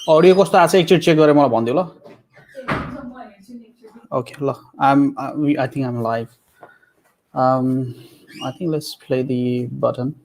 Audio कस्तो आछ एकचोटि चेक गरेर मलाई भनिदिऊ ल. Okay, ल. I think I'm live. I think let's play the button.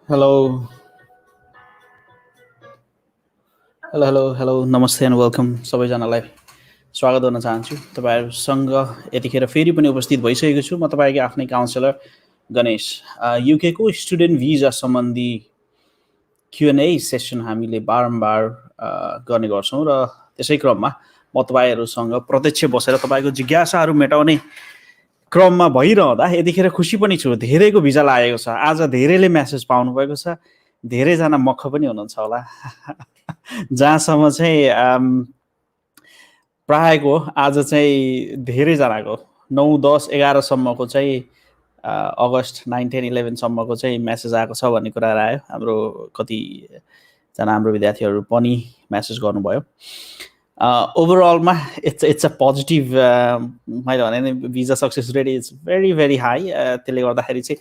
Hello. Hello. Namaste and welcome सबैजनालाई स्वागत गर्न चाहन्छु. तपाईहरुसँग यतिखेर फेरि पनि उपस्थित भइसकेको छु. म तपाईको आफ्नै काउन्सिलर गणेश. युके को स्टुडेन्ट भिजा सम्बन्धी Q&A सेसन हामीले बारम्बार गर्ने गर्छौं र त्यसै क्रममा म तपाईहरुसँग प्रत्यक्ष बसेर तपाईको जिज्ञासाहरु मेटाउने क्रममा भइरहँदा यतिखेर खुशी पनि छु. धेरैको भिजा लागेको छ. आज धेरैले मेसेज पाउनु भएको छ. धेरै जना मख पनि हुनुहुन्छ होला. जहाँसम्म चाहिँ प्रायको आज चाहिँ धेरै जनाको 9 10 11 सम्मको चाहिँ अगस्त 9 10 11 सम्मको चाहिँ मेसेज आएको छ भन्ने कुरा आयो. हाम्रो कति जना हाम्रो विद्यार्थीहरु पनि मेसेज गर्नुभयो. ओभरअलमा इट्स अ पोजिटिभ मैले भने नि visa success rate is very high. त्यसले गर्दाखेरि चाहिँ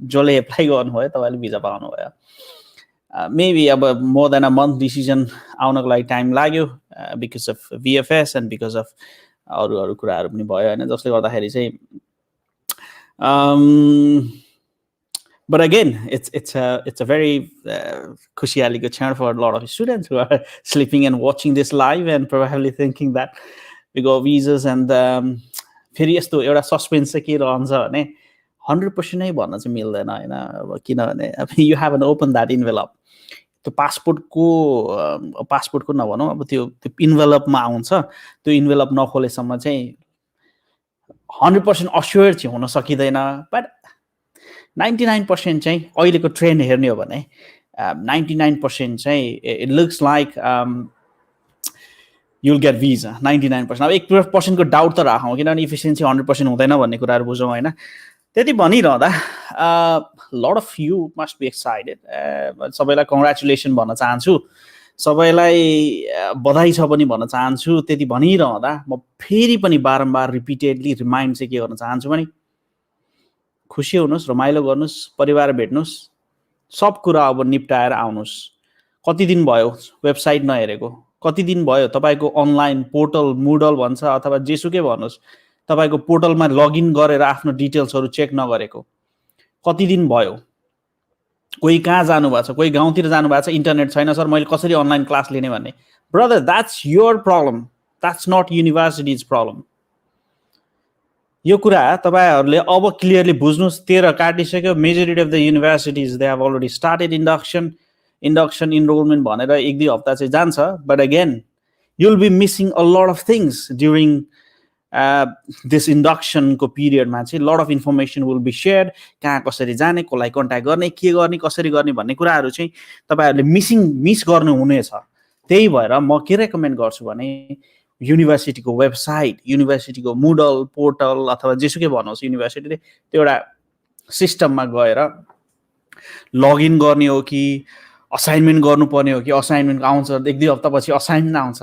जसले एप्लाई गर्नुभयो तपाईले भिजा पाउनुभयो. Maybe अब more than a month decision आउनको लागि टाइम लाग्यो because of VFS and because of अरु कुराहरु पनि भयो हैन. जसले गर्दाखेरि चाहिँ but again it's a very खुशियालीको क्षण for a lot of students who are sleeping and watching this live and probably thinking that we go visas and फेरि यस्तो एउटा सस्पेन्स चाहिँ के रहन्छ भने 100% नै भन्न चाहिँ मिल्दैन हैन. अब किनभने you haven't opened that envelope. त्यो पासपोर्टको नभनौं अब त्यो इन्भेलपमा आउँछ. त्यो इन्भेलप नखोलेसम्म चाहिँ 100% अस्योर चाहिँ हुन सकिदैन. बट 99% चाहिँ अहिलेको ट्रेन्ड हेर्ने हो भने 99% चाहिँ it looks like you'll get visa 99%. अब 1% को डाउट त राखौं किनभने इफिसिएन्सी 100% हुँदैन भन्ने कुराहरु बुझौं हैन. त्यति भनिरहँदा lot of you must be excited. सबैलाई कंग्रेचुलेसन भन्न चाहन्छु. सबैलाई बधाई छ पनि भन्न चाहन्छु. त्यति भनिरहँदा म फेरि पनि बारम्बार रिपिटेडली रिमाइन्ड चाहिँ के गर्न चाहन्छु भने खुशी हुनुस्, रमाइलो गर्नुस्, परिवार भेट्नुस्, सब कुरा अब निप्टाएर आउनुस्. कति दिन भयो वेबसाइट नहेरेको, कति दिन भयो तपाईको अनलाइन पोर्टल मुडल भन्छ अथवा जेसुकै भन्नुस् तपाईको पोर्टलमा लगइन गरेर आफ्नो डिटेल्सहरु चेक नगरेको, कति दिन भयो. कोही कहाँ जानु भएको छ, कोही गाउँतिर जानु भएको छ, इन्टरनेट छैन सर मैले कसरी अनलाइन क्लास लिने भन्ने. Brother that's your problem, that's not universities problem. यो कुरा तपाईहरुले अब क्लियरली बुझ्नुस्. 13 काटिसक्यो. Majority of the universities they have already started induction enrollment भनेर 1-2 हप्ता चाहिँ जान्छ. But again you'll be missing a lot of things during this induction को पिरियडमा चाहिँ lot of information will be shared. कहाँ कसरी जाने, कोलाई कन्ट्याक्ट गर्ने, के गर्ने, कसरी गर्ने भन्ने कुराहरु चाहिँ तपाईहरुले मिस गर्नु हुनेछ. त्यही भएर म के रेकमेन्ड गर्छु भने युनिभर्सिटीको वेबसाइट, युनिभर्सिटीको मुडल पोर्टल अथवा जेसुकै भन्नुहोस् युनिभर्सिटीले त्यो एउटा सिस्टममा गएर लगइन गर्ने हो कि असाइनमेन्ट गर्नुपर्ने हो कि असाइनमेन्ट आउँछ 1-2 हप्ता पछि असाइनमेन्ट आउँछ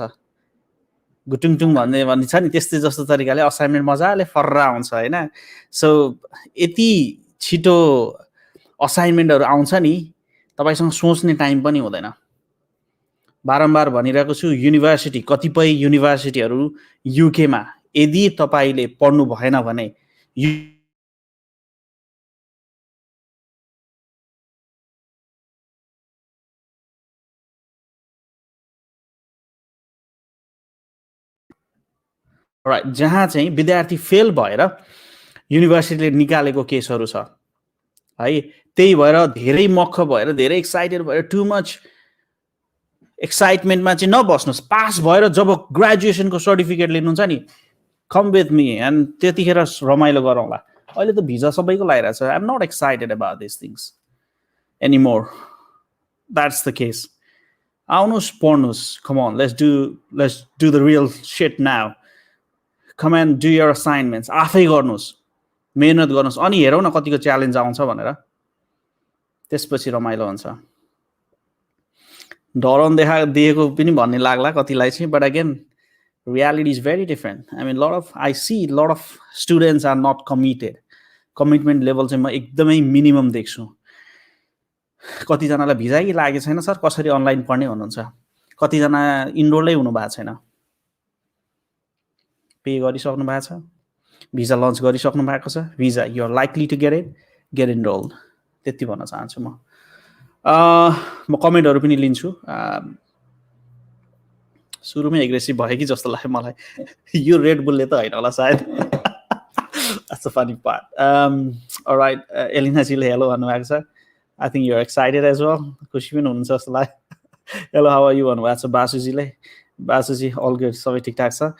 गुटुङटुङ भन्ने छ नि त्यस्तै जस्तो तरिकाले असाइनमेन्ट मजाले फर्रा आउँछ हैन. सो यति छिटो असाइनमेन्टहरु आउँछ नि तपाईसँग सोच्ने टाइम पनि हुँदैन. बारम्बार भनिरहेको छु युनिभर्सिटी कतिपय युनिभर्सिटीहरु युके मा यदि तपाईले पढ्नु भएन भने राइट जहाँ चाहिँ विद्यार्थी फेल भएर युनिभर्सिटीले निकालेको केसहरु छ है. त्यही भएर धेरै मख भएर धेरै एक्साइटेड भएर टु मच एक्साइटमेन्टमा चाहिँ नबस्नुस्. पास भएर जब ग्रेजुएसनको सर्टिफिकेट लिनुहुन्छ नि कम विथ मी एन्ड त्यतिखेर रमाइलो गरौँला. अहिले त भिजा सबैको लागिरहेछ. I am not excited about this things anymore. That's the case. आउनुहोस् पढ्नुहोस्. Come on, let's do the real shit now. Come and do your assignments. आफै गर्नुहोस्, मेहनत गर्नुहोस्, अनि हेरौँ न कतिको च्यालेन्ज आउँछ भनेर. त्यसपछि रमाइलो हुन्छ. डराउन दिएको पनि भन्ने लाग्ला कतिलाई चाहिँ, but again reality is very different. I mean, I see a lot of students are not committed. Commitment level चाहिँ म एकदमै मिनिमम देख्छु. कतिजनालाई भिजा कि लागेको छैन सर, कसरी अनलाइन पढ्ने भन्नुहुन्छ. कतिजना इनरोलै हुनु भएको छैन, पे गरिसक्नु भएको छ, भिजा लन्च गरिसक्नु भएको छ. Visa you are likely to get enrolled. त्यति भन्न चाहन्छु म. कमेन्टहरू पनि लिन्छु. सुरुमै एग्रेसिभ भयो कि जस्तो लाग्यो मलाई. यो रेड बुलले त होइन होला सायद. That's a funny part. All right, एलिनाजीले हेलो भन्नुभएको छ. I think you're excited as well. खुसी पनि हुनुहुन्छ जस्तो लाग्यो. हेलो, हाउ आर यु भन्नुभएको छ बासुजीले. बासुजी अल गुड, सबै ठिकठाक छ.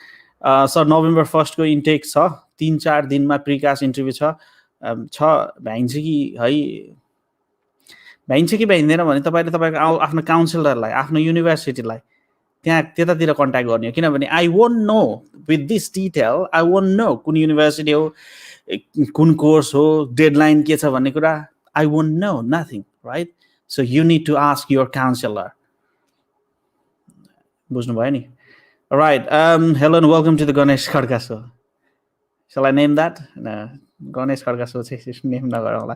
सर नोभेम्बर 1 को इन्टेक छ, 3-4 दिनमा प्रिकास्ट इन्टरभ्यू छ. भ्याइन्छ कि है, भ्याइन्छ कि भ्याइँदैन भने तपाईँले तपाईँको आफ्नो काउन्सिलरलाई, आफ्नो युनिभर्सिटीलाई त्यहाँ त्यतातिर कन्ट्याक्ट गर्ने हो. किनभने I won't know with this detail. I won't know कुन युनिभर्सिटी हो, कुन कोर्स हो, डेडलाइन के छ भन्ने कुरा. I won't know nothing, right? So you need to ask your counsellor. बुझ्नुभयो नि? Right. Hello and welcome to the Ganesh Khadka show. Shall I name that? No. Ganesh Khadka show चाहिँ नेम नगरौँ होला.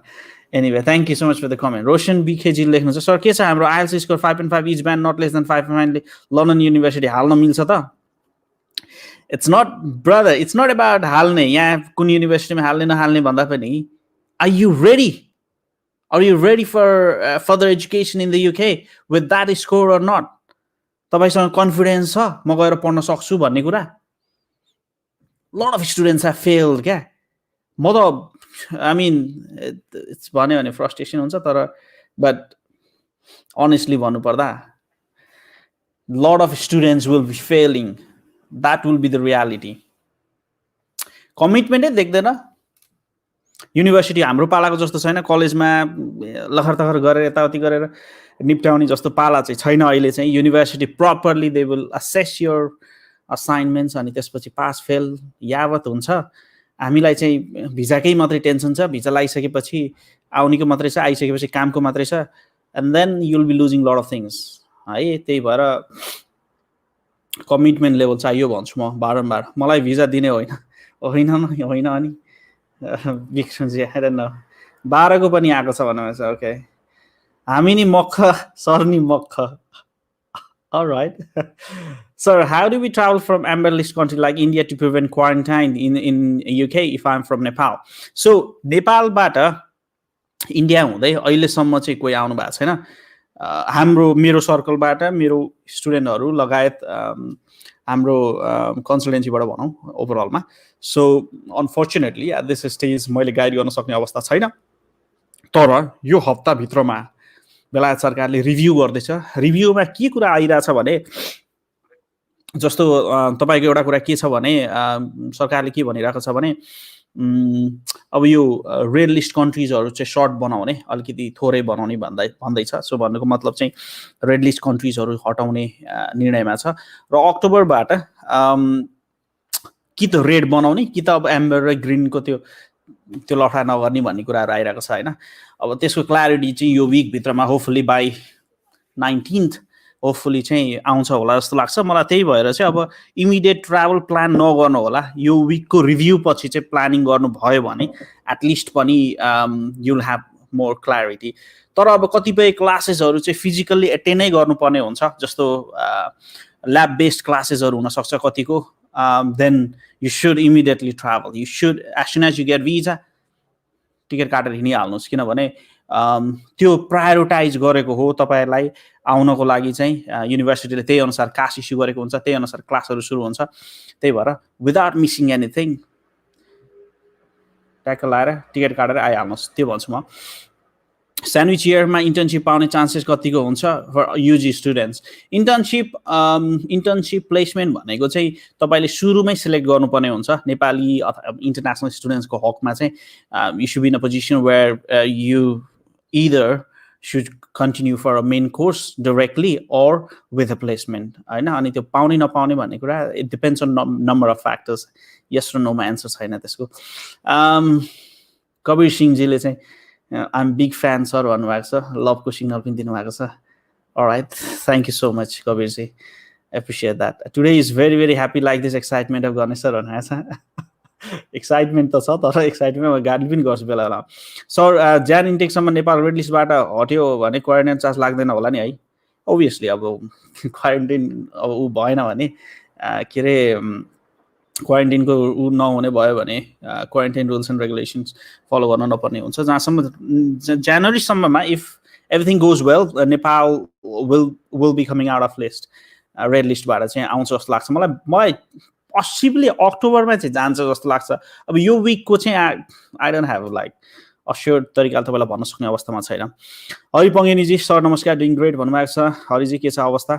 Anyway, thank you so much for the comment. Roshan बिखेजी लेख्नुहुन्छ, sir के छ हाम्रो IELTS score 5.5 each band not less than 5.5 London university हाल्न मिल्छ त? It's not brother, it's not about हाल्ने, यहाँ कुन युनिभर्सिटीमा हाल्ने नहाल्ने भन्दा पनि are you ready? Are you ready for further education in the UK with that score or not? तपाईँसँग कन्फिडेन्स छ म गएर पढ्न सक्छु भन्ने कुरा? Lot of students have failed क्या. म त आई मिन इट्स भन्यो भने फ्रस्ट्रेसन हुन्छ, तर बट अनेस्टली भन्नुपर्दा lot of students will be failing. That will be the reality. कमिटमेन्टै देख्दैन. युनिभर्सिटी हाम्रो पालाको जस्तो छैन, कलेजमा लखर तखर गरेर यताउति गरेर निप्ट्याउने जस्तो पाला चाहिँ छैन अहिले चाहिँ. University properly they will assess your assignments, अनि त्यसपछि पास फेल यावत हुन्छ. हामीलाई चाहिँ भिजाकै मात्रै टेन्सन छ. भिजा लगाइसकेपछि आउनेको मात्रै छ, आइसकेपछि कामको मात्रै छ. And then you will be losing lot of things है. त्यही भएर कमिटमेन्ट लेभल चाहियो भन्छु म बारम्बार. मलाई भिजा दिने होइन अनि विक्रमजी आई डोन्ट नो 12 को पनि आएको छ भन्नुहुन्छ. ओके, हामी नि मख, सर नि मख. Alright. Sir, how do we travel from amber list country like India to prevent quarantine in UK if I'm from Nepal? So, नेपालबाट इन्डिया हुँदै अहिलेसम्म चाहिँ कोही आउनु भएको छैन. मेरो सर्कलबाट मेरो स्टुडेन्टहरू लगायत हाम्रो कन्सल्टेन्सीबाट भनौँ ओभरअलमा. So unfortunately at this stage मैले गाइड गर्न सक्ने अवस्था छैन. तर यो हप्ताभित्रमा बेलायत सरकारले रिभ्यू गर्दैछ. रिभ्यूमा के कुरा आइरहेछ भने, जस्तो तपाईँको एउटा कुरा के छ भने सरकारले के भनिरहेको छ भने अब यो रेड लिस्ट कन्ट्रिजहरू चाहिँ सर्ट बनाउने, अलिकति थोरै बनाउने भन्दैछ. सो भन्नुको मतलब चाहिँ रेड लिस्ट कन्ट्रिजहरू हटाउने निर्णयमा छ र अक्टोबरबाट कि त रेड बनाउने कि त अब एम्बर र ग्रिनको त्यो लफडा नगर्ने भन्ने कुराहरू आइरहेको छ होइन. अब त्यसको क्ल्यारिटी चाहिँ यो विकभित्रमा होपफुली बाई 19th होपफुली चाहिँ आउँछ होला जस्तो लाग्छ मलाई. त्यही भएर चाहिँ अब इमिडिएट ट्राभल प्लान नगर्नु होला. यो विकको रिभ्यू पछि चाहिँ प्लानिङ गर्नुभयो भने एटलिस्ट पनि you will have more clarity. तर अब कतिपय क्लासेसहरू चाहिँ फिजिकल्ली एटेन्डै गर्नुपर्ने हुन्छ, जस्तो ल्याब बेस्ड क्लासेसहरू हुनसक्छ कतिको. then you should immediately travel. You should, as soon as you get visa, ticket काटेर हिँडिहाल्नुहोस्. किनभने त्यो प्रायोरिटाइज गरेको हो तपाईँलाई आउनको लागि चाहिँ. युनिभर्सिटीले त्यही अनुसार कास्ट इस्यु गरेको हुन्छ, त्यही अनुसार क्लासहरू सुरु हुन्छ. त्यही भएर विदाउट मिसिङ एनिथिङ ट्याकल लाएर टिकट काटेर आइहाल्नुहोस्, त्यो भन्छु म. स्यान्डविच इयरमा इन्टर्नसिप पाउने चान्सेस कतिको हुन्छ for UG students internship placement भनेको चाहिँ तपाईँले सुरुमै सिलेक्ट गर्नुपर्ने हुन्छ नेपाली अथवा इन्टरनेसनल स्टुडेन्ट्सको हकमा चाहिँ you should be in a position where you either should continue for a main course directly or with a placement हैन अनि त्यो पाउने नपाउने भन्ने कुरा it depends on number of factors yes or no मा एन्सर छैन त्यसको कबीर सिंहजीले चाहिँ I'm big fan sir भन्नुभएको छ लभको सिग्नल पनि दिनुभएको छ alright thank you so much कबीरजी appreciate that today is very happy like this excitement of गर्ने सर भन्नुभएको छ एक्साइटमेन्ट त छ तर एक्साइटमेन्टमा गाडी पनि गर्छु बेला बेला सर ज्यान इन्टेकसम्म नेपाल रेड लिस्टबाट हट्यो भने क्वारेन्टाइन चार्ज लाग्दैन होला नि है ओभियसली अब क्वारेन्टाइन अब ऊ भएन भने के अरे क्वारेन्टाइनको ऊ नहुने भयो भने quarantine rules and regulations follow गर्न नपर्ने हुन्छ जहाँसम्म जनवरीसम्ममा if everything goes well Nepal will be coming out of list red लिस्टबाट चाहिँ आउँछ जस्तो लाग्छ मलाई पसिबली अक्टोबरमा चाहिँ जान्छ जस्तो लाग्छ अब यो विकको चाहिँ I don't have like assure तरिकाले तपाईँलाई भन्न सक्ने अवस्थामा छैन हरि पङ्गेनीजी सर नमस्कार डुइङ ग्रेट भन्नुभएको छ हरिजी के छ अवस्था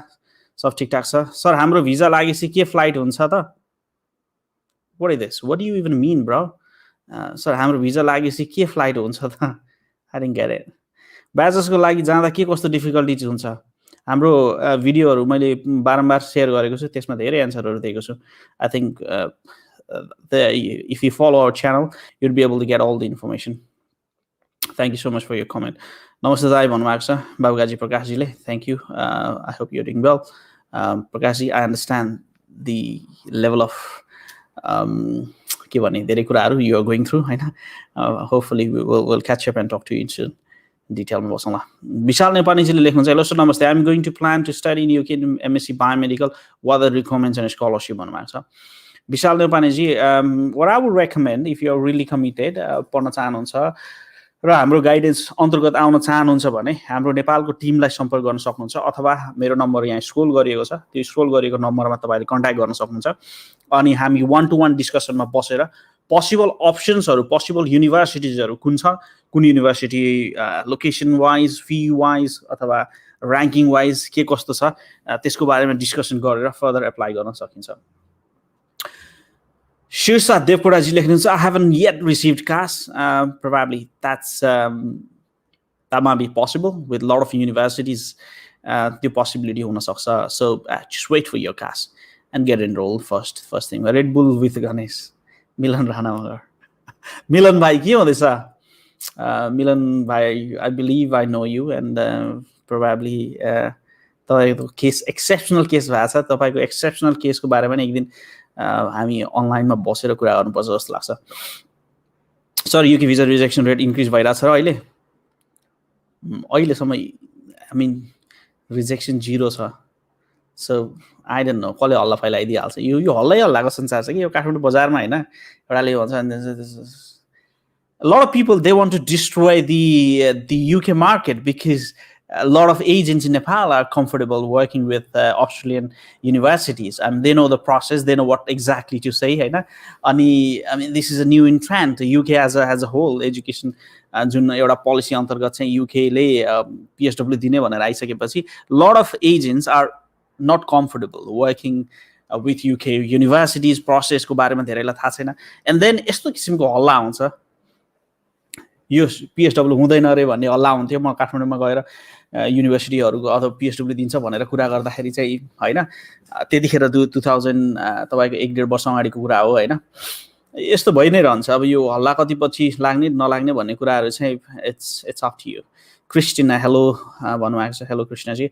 सब ठिकठाक छ सर हाम्रो भिजा लागेपछि के फ्लाइट हुन्छ त what is this what do you even mean bro sir हाम्रो भिजा लागेपछि के फ्लाइट हुन्छ त आई डिडन्ट गेट इट ब्याचेसको लागि जाँदा के कस्तो डिफिकल्टिज हुन्छ हाम्रो भिडियोहरू मैले बारम्बार सेयर गरेको छु त्यसमा धेरै एन्सरहरू दिएको छु I think if you follow our channel you will be able to get all the information thank you so much for your comment नमस्ते दाई भन्नुभएको छ बाबुगाजी प्रकाशजीले thank you I hope you doing well प्रकाशजी I understand the level of के भने धेरै कुराहरू यु आर गोइङ थ्रु होइन hopefully will catch up and talk to you soon डिटेलमा बसौँला विशाल नेपालीजीले लेख्नुहुन्छ हेलो सर नमस्ते I'm going to plan to study in UK MSc biomedical what the recommends and scholarship भन्नुभएको छ विशाल नेपालीजी what I would recommend if you are really committed पढ्न चाहनुहुन्छ र हाम्रो गाइडेन्स अन्तर्गत आउन चाहनुहुन्छ भने हाम्रो नेपालको टिमलाई सम्पर्क गर्न सक्नुहुन्छ अथवा मेरो नम्बर यहाँ स्क्रोल गरिएको छ त्यो स्क्रोल गरिएको नम्बरमा तपाईँले कन्ट्याक्ट गर्न सक्नुहुन्छ अनि हामी 1-to-1 डिस्कसनमा बसेर पोसिबल अप्सन्सहरू पोसिबल युनिभर्सिटिजहरू कुन छ कुन university location wise fee wise अथवा ऱ्याङ्किङ वाइज के कस्तो छ त्यसको बारेमा डिस्कसन गरेर फर्दर एप्लाई गर्न सकिन्छ शीर्षा देवकोटाजी लेख्नुहुन्छ I haven't yet received cause probably that might be possible with a lot of universities the possibility हुन सक्छ so just wait for your CAS and get enrolled first thing Red Bull with Ganesh Milan Rana Milan bhai के हुँदैछ Milan bhai I believe I know you and probably तपाईको case exceptional case भएको छ तपाईको exceptional केसको बारेमा नि एक दिन हामी अनलाइनमा बसेर कुरा गर्नुपर्छ जस्तो लाग्छ sir UK visa rejection rate increase भइरहेछ र अहिलेसम्म आई मिन रिजेक्सन 0 छ सो आई डोन्ट नो कसले हल्ला फैलाइदिइहाल्छ यो हल्लाको संसार छ कि यो काठमाडौँ बजारमा होइन एउटाले भन्छ a lot of people they want to destroy the UK market because a lot of agents in Nepal are comfortable working with Australian universities and they know the process, they know what exactly to say. I mean, this is a new entrant. UK as a whole education जुन एउटा policy अन्तर्गत चाहिँ UK ले PSW दिने भनेर आइसकेपछि lot of agents are not comfortable working with UK universities process को बारेमा धेरैलाई थाहा छैन and then यस्तो किसिमको हल्ला हुन्छ यो PSW हुँदैन रे भन्ने हल्ला हुन्थ्यो म काठमाडौँमा गएर युनिभर्सिटीहरुको अथवा PSW दिन्छ भनेर कुरा गर्दाखेरि चाहिँ हैन त्यतिखेर 2000 तपाईको 1.5 वर्ष अगाडिको कुरा हो हैन यस्तो भइ नै रहन्छ अब यो हल्ला कति पछि लाग्ने नलाग्ने भन्ने कुराहरु चाहिँ it's up to you Kristina hello भन्नुभएको छ hello Krishna ji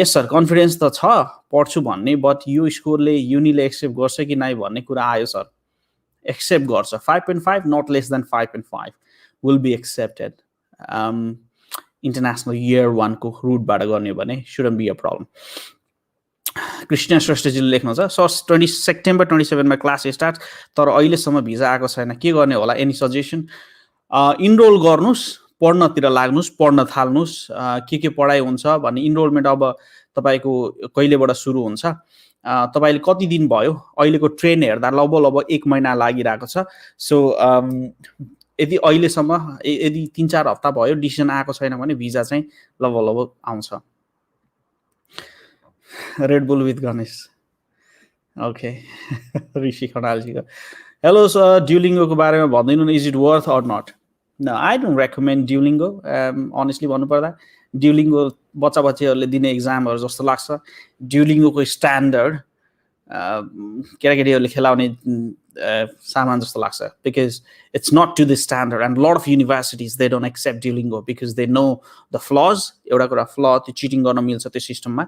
yes sir confidence त छ पढ्छु भन्ने बट यो स्कोरले युनिले एक्सेप्ट गर्छ कि नै भन्ने कुरा आयो सर एक्सेप्ट गर्छ 5.5 not less than 5.5 will be accepted international year 1 को route बाट गर्ने भने shouldn't be a problem Krishna श्रेष्ठजीले लेख्नुहुन्छ सर 20 सेप्टेम्बर 27 मा क्लास स्टार्ट तर अहिले सम्म भिजा आएको छैन के गर्ने होला एनी सजेसन इनरोल गर्नुस् पढ्नतिर लाग्नुस् पढ्न थाल्नुस् के पढाइ हुन्छ भन्ने इनरोलमेन्ट अब तपाईको कहिलेबाट सुरु हुन्छ तपाईले कति दिन भयो अहिलेको ट्रेन हेर्दा लगभग 1 महिना लागिरहेको छ सो यदि अहिलेसम्म यदि 3-4 हप्ता भयो डिसिजन आएको छैन भने भिजा चाहिँ लगभग आउँछ। Red Bull with Ganesh okay Rishi खनालजीको हेलो सर ड्युलिङ्गोको बारेमा भनिदिनु न is it worth or not न I don't recommend Duolingo honestly भन्नुपर्दा ड्युलिङ्गो बच्चा बच्चीहरूले दिने एक्जामहरू जस्तो लाग्छ ड्युलिङ्गोको स्ट्यान्डर्ड केटाकेटीहरूले खेलाउने सामान जस्तो लाग्छ because it's not to the standard and lot of universities they don't accept Duolingo because they know the flaws एउटा कुरा फ्ल त्यो चिटिङ गर्न मिल्छ त्यो सिस्टममा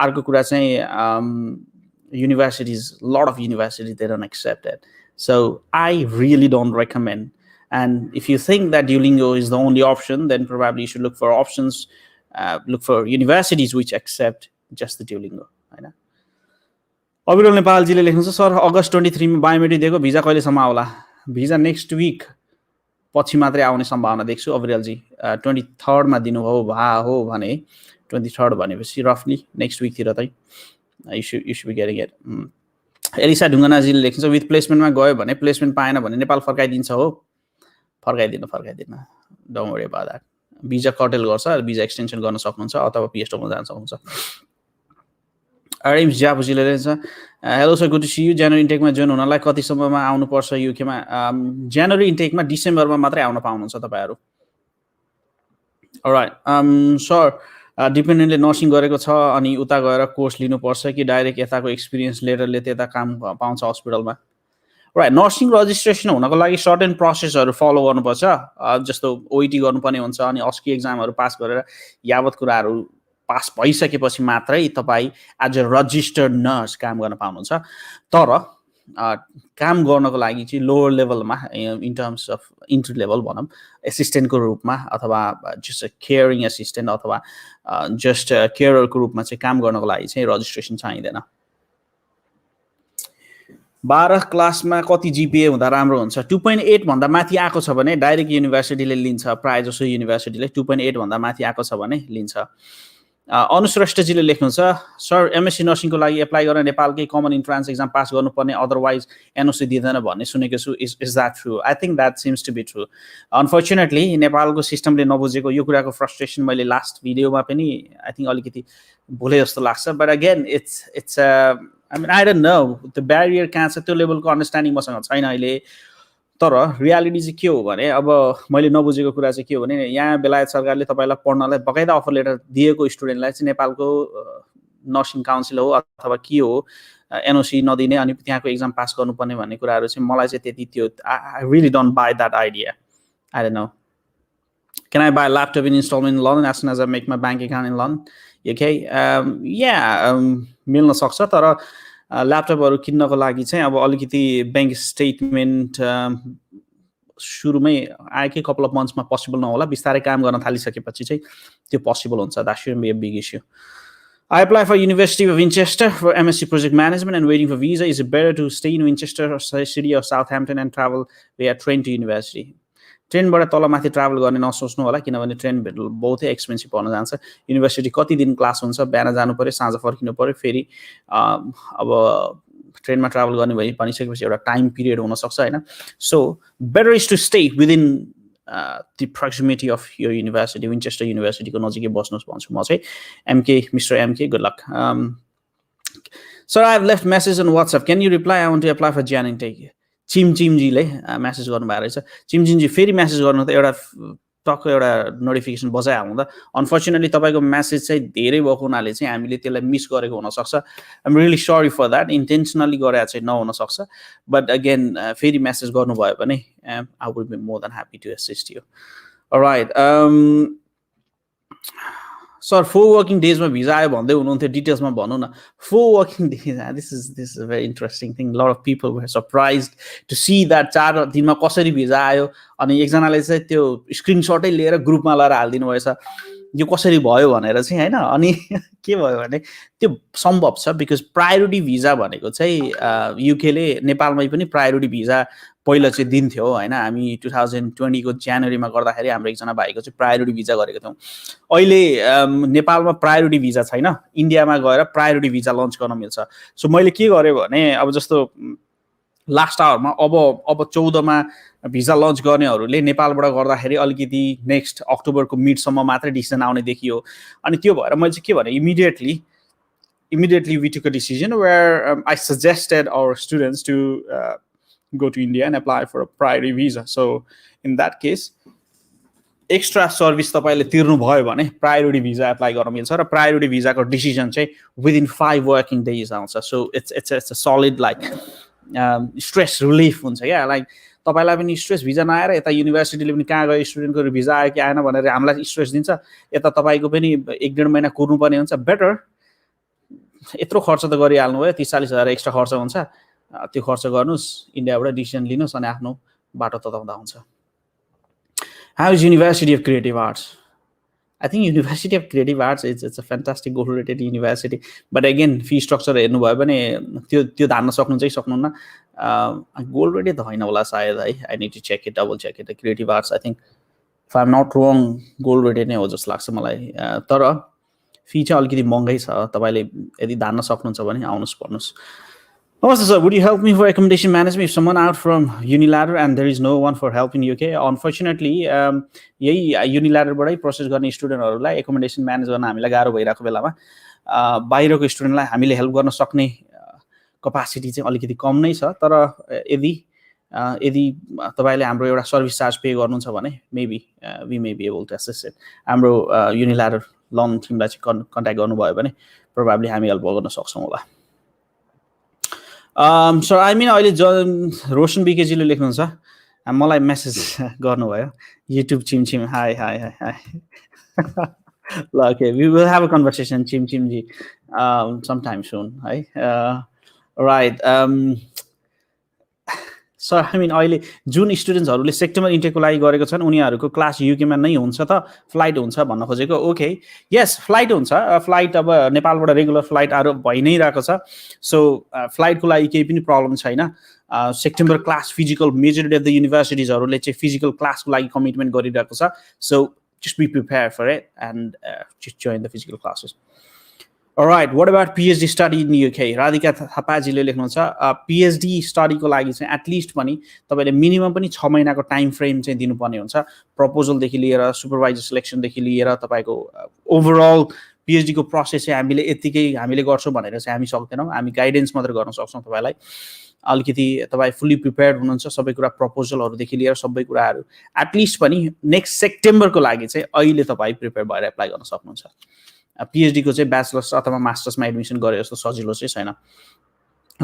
अर्को कुरा चाहिँ universities, a lot of universities, they don't accept it. So I really don't recommend. And if you think that Duolingo is the only option, then probably you should look for options, look for universities which accept just the Duolingo. Right? अविरल नेपालजीले लेख्नुहुन्छ sir अगस्त 23 मा biometric दिएको visa कहिलेसम्म आउला visa next week पछि मात्रै आउने सम्भावना देख्छु अविरलजी 23rd मा दिनुभयो हो भने 23rd भनेपछि रफली नेक्स्ट विक तिर चाहिँ you should be getting it. Alisa ढुङ्गानाजीले लेख्नुहुन्छ विथ प्लेसमेन्टमा गयो भने प्लेसमेन्ट पाएन भने नेपाल फर्काइदिन्छ हो फर्काइदिनु don't worry about that visa कटेल गर्छ भिजा एक्सटेन्सन गर्न सक्नुहुन्छ अथवा पिएचडीमा जान सक्नुहुन्छ आरएम ज्यापुजीले लेख्नुहुन्छ hello sir good to see you जनवरी इन्टेकमा जोइन हुनलाई कति समयमा आउनुपर्छ युकेमा जनवरी इन्टेकमा डिसेम्बरमा मात्रै आउन पाउनुहुन्छ तपाईहरु अलराइट सर डिपेन्डेन्टले नर्सिङ गरेको छ अनि उता गएर कोर्स लिनुपर्छ कि डाइरेक्ट यताको एक्सपिरियन्स लिएरले त्यता काम पाउँछ हस्पिटलमा राइट नर्सिङ रजिस्ट्रेसन हुनको लागि सर्टेन प्रोसेसहरू फलो गर्नुपर्छ जस्तो ओइटी गर्नुपर्ने हुन्छ अनि अस्की एक्जामहरू पास गरेर यावत कुराहरू पास भइसकेपछि मात्रै तपाईँ एज अ रजिस्टर्ड नर्स काम गर्न पाउनुहुन्छ तर काम गर्नको लागि चाहिँ लोवर लेभलमा in terms of entry level भनौँ एसिस्टेन्टको रूपमा अथवा जस्ट केयरिङ एसिस्टेन्ट अथवा जस्ट केयररको रूपमा चाहिँ काम गर्नको लागि चाहिँ रजिस्ट्रेसन चाहिँदैन 12 क्लासमा कति जिपिए हुँदा राम्रो हुन्छ 2.8 भन्दा माथि आएको छ भने डाइरेक्ट युनिभर्सिटीले लिन्छ प्रायः जसो युनिभर्सिटीले 2.8 भन्दा माथि आएको छ भने लिन्छ अनुश्रेष्ठजीले लेख्नुहुन्छ सर एमएससी नर्सिङको लागि एप्लाई गर्न नेपालकै कमन इन्ट्रान्स एक्जाम पास गर्नुपर्ने अदरवाइज एनओसी दिँदैन भन्ने सुनेको छु is that true I think that seems to be true unfortunately नेपालको सिस्टमले नबुझेको यो कुराको फ्रस्ट्रेसन मैले लास्ट भिडियोमा पनि आई थिङ्क अलिकति भुले जस्तो लाग्छ but again it's I mean I don't know त्यो ब्यारियर कहाँ छ त्यो लेभलको अन्डरस्ट्यान्डिङ मसँग छैन अहिले तर रियालिटी चाहिँ के हो भने अब मैले नबुझेको कुरा चाहिँ के हो भने यहाँ बेलायत सरकारले तपाईँलाई पढ्नलाई बकाइदा अफर लेटर दिएको स्टुडेन्टलाई चाहिँ नेपालको नर्सिङ काउन्सिल हो अथवा के हो एनओसी नदिने अनि त्यहाँको एक्जाम पास गर्नुपर्ने भन्ने कुराहरू चाहिँ मलाई चाहिँ त्यति त्यो I really don't by that idea I don't no Can I buy a laptop in installment in London as soon as I make my bank account in London? Okay, मिल्न सक्छ तर ल्यापटपहरू किन्नको लागि चाहिँ अब अलिकति बैंक स्टेटमेन्ट सुरुमै आएकै कपल अफ मन्थ्समा पोसिबल नहोला बिस्तारै काम गर्न थालिसकेपछि चाहिँ त्यो पोसिबल हुन्छ that shouldn't be a big issue I apply for University of Winchester for MSc Project Management and waiting for visa. Is it better to stay in Winchester or city of Southampton and travel via train to university? ट्रेनबाट तलमाथि travel गर्ने नसोच्नु होला किनभने train बहुतै expensive पर्न जान्छ university कति दिन class हुन्छ बिहान जानु पर्यो साँझ फर्किनु पर्यो फेरि अब ट्रेनमा ट्राभल गर्ने भनिसकेपछि एउटा टाइम पिरियड हुन सक्छ हैन so better is to stay within the proximity of your university Winchester University को नजिकै बस्नुस् भन्छु म चाहिँ MK Mr. MK good luck sir I have left message on WhatsApp can you reply I want to apply for Jan intake चिमचिमजीले message गर्नुभएको रहेछ चिमचिमजी फेरि message गर्नु त एउटा टक्क एउटा नोटिफिकेसन बजाइहाल्नु त अनफर्चुनेटली तपाईँको मेसेज चाहिँ धेरै भएको हुनाले चाहिँ हामीले त्यसलाई मिस गरेको हुनसक्छ I am really sorry for that intentionally गरेर चाहिँ नहुन सक्छ बट अगेन फेरि मेसेज गर्नुभयो भने I would be more than happy to assist you alright sir 4 working डेजमा भिजा आयो भन्दै हुनुहुन्थ्यो डिटेल्समा भन्नु न 4 working days this is a very interesting thing lot of people were surprised to see that 4 दिनमा कसरी भिजा आयो अनि एकजनाले चाहिँ त्यो स्क्रिनसटै लिएर ग्रुपमा लगाएर हालिदिनु भएछ यो कसरी भयो भनेर चाहिँ हैन अनि के भयो भने त्यो सम्भव छ बिकज प्रायोरिटी भिजा भनेको चाहिँ युकेले नेपालमै पनि प्रायोरिटी भिजा पहिला चाहिँ दिन्थ्यो हैन हामी 2020 को जनवरीमा गर्दाखेरि हाम्रो एकजना भाइको चाहिँ प्रायोरिटी भिजा गरेको थियौं अहिले नेपालमा प्रायोरिटी भिजा छैन इन्डियामा गएर प्रायोरिटी भिजा लन्च गर्न मिल्छ सो मैले के गरे भने अब जस्तो लास्ट आवरमा अब 14 मा भिजा लन्च गर्नेहरूले नेपालबाट गर्दाखेरि अलिकति नेक्स्ट अक्टोबरको मिडसम्म मात्रै डिसिजन आउने देखियो अनि त्यो भएर मैले चाहिँ के भने immediately we took a decision where I suggested our students to go to India and apply for a priority visa. So in that case extra service तपाईँले तिर्नु भयो भने प्रायोरिटी भिजा एप्लाई गर्न मिल्छ र प्रायोरिटी भिजाको डिसिजन चाहिँ within 5 working days आउँछ so it's a solid like stress relief हुन्छ क्या लाइक तपाईँलाई पनि स्ट्रेस भिजा नआएर यता युनिभर्सिटीले पनि कहाँ गयो स्टुडेन्टको भिजा आयो कि आएन भनेर हामीलाई स्ट्रेस दिन्छ यता तपाईँको पनि 1-1.5 महिना कुर्नुपर्ने हुन्छ बेटर यत्रो खर्च त गरिहाल्नु भयो 30-40 हजार एक्स्ट्रा खर्च हुन्छ त्यो खर्च गर्नुहोस् इन्डियाबाट डिसिजन लिनुहोस् अनि आफ्नो बाटो तताउँदा हुन्छ How is University of Creative Arts? I think University of Creative Arts it's a fantastic gold-rated university. But again, fee structure हेर्नु भयो भने त्यो धान्न सक्नु चाहिँ सक्नुहुन्न gold-rated त होइन होला सायद है I need to check it, double check it. The Creative Arts, I think, if I'm not wrong, gold-rated नै हो जस्तो लाग्छ मलाई तर fee चाहिँ अलिकति महँगै छ तपाईले यदि धान्न सक्नुहुन्छ भने आउनुस् पढ्नुस् Namaste, sir. Would you help me for accommodation management if someone out from Uniladder and there is no one for help in UK? Unfortunately, यही Uniladderबाटै प्रोसेस गर्ने स्टुडेन्टहरुलाई एकोमोडेसन म्यानेज गर्न हामीलाई गाह्रो भइरहेको बेलामा बाहिरको स्टुडेन्टलाई हामीले हेल्प गर्न सक्ने क्यापासिटी चाहिँ अलिकति कम नै छ तर यदि तपाईले हाम्रो एउटा सर्भिस चार्ज पे गर्नुहुन्छ भने maybe we may be able to assist it हाम्रो Uniladder लोन टिमलाई चाहिँ कन्ट्याक्ट गर्नुभयो भने प्रोबब्ली हामी हेल्प गर्न सक्छौं होला So I mean अहिले रोशन बिकेजीले लेख्नुहुन्छ मलाई मेसेज गर्नुभयो युट्युब चिमचिम हाई ल okay we will have a conversation Chimchim ji sometime soon है राइट सर आई मिन अहिले जुन स्टुडेन्ट्सहरूले सेप्टेम्बर इन्टेकको लागि गरेको छन् उनीहरूको क्लास युकेमा नै हुन्छ त फ्लाइट हुन्छ भन्न खोजेको ओके यस फ्लाइट हुन्छ फ्लाइट अब नेपालबाट रेगुलर फ्लाइट आरो भइ नै रहेको छ सो फ्लाइटको लागि केही पनि प्रब्लम छैन September class physical majority of the युनिभर्सिटिजहरूले चाहिँ फिजिकल क्लासको लागि कमिटमेन्ट गरिरहेको छ so just be prepared for it and just join the physical classes. All right, what about PhD study in the UK? Radhika Thapaजीले लेख्नुहुन्छ PhD study को लागि चाहिँ at least पनि तपाईले मिनिमम पनि 6 महिनाको टाइम फ्रेम चाहिँ दिनुपर्ने हुन्छ प्रपोजल देखि लिएर सुपरवाइजर सिलेक्सन देखि लिएर तपाईको ओभरअल PhD को प्रोसेस चाहिँ हामीले यतिकै हामीले गर्छौं भनेर चाहिँ हामी सक्दैनौं हामी गाइडेन्स मात्र गर्न सक्छौं तपाईलाई अलिकति तपाई फुल्ली प्रिपेयर्ड हुनुहुन्छ सबै कुरा प्रपोजलहरु देखि लिएर सबै कुराहरु at least पनि नेक्स्ट सेप्टेम्बर को लागि चाहिँ अहिले तपाई प्रिपेयर भएर एप्लाई गर्न सक्नुहुन्छ PhD को चाहिँ ब्याचलर्स अथवा मास्टर्समा एडमिसन गरे जस्तो सजिलो चाहिँ छैन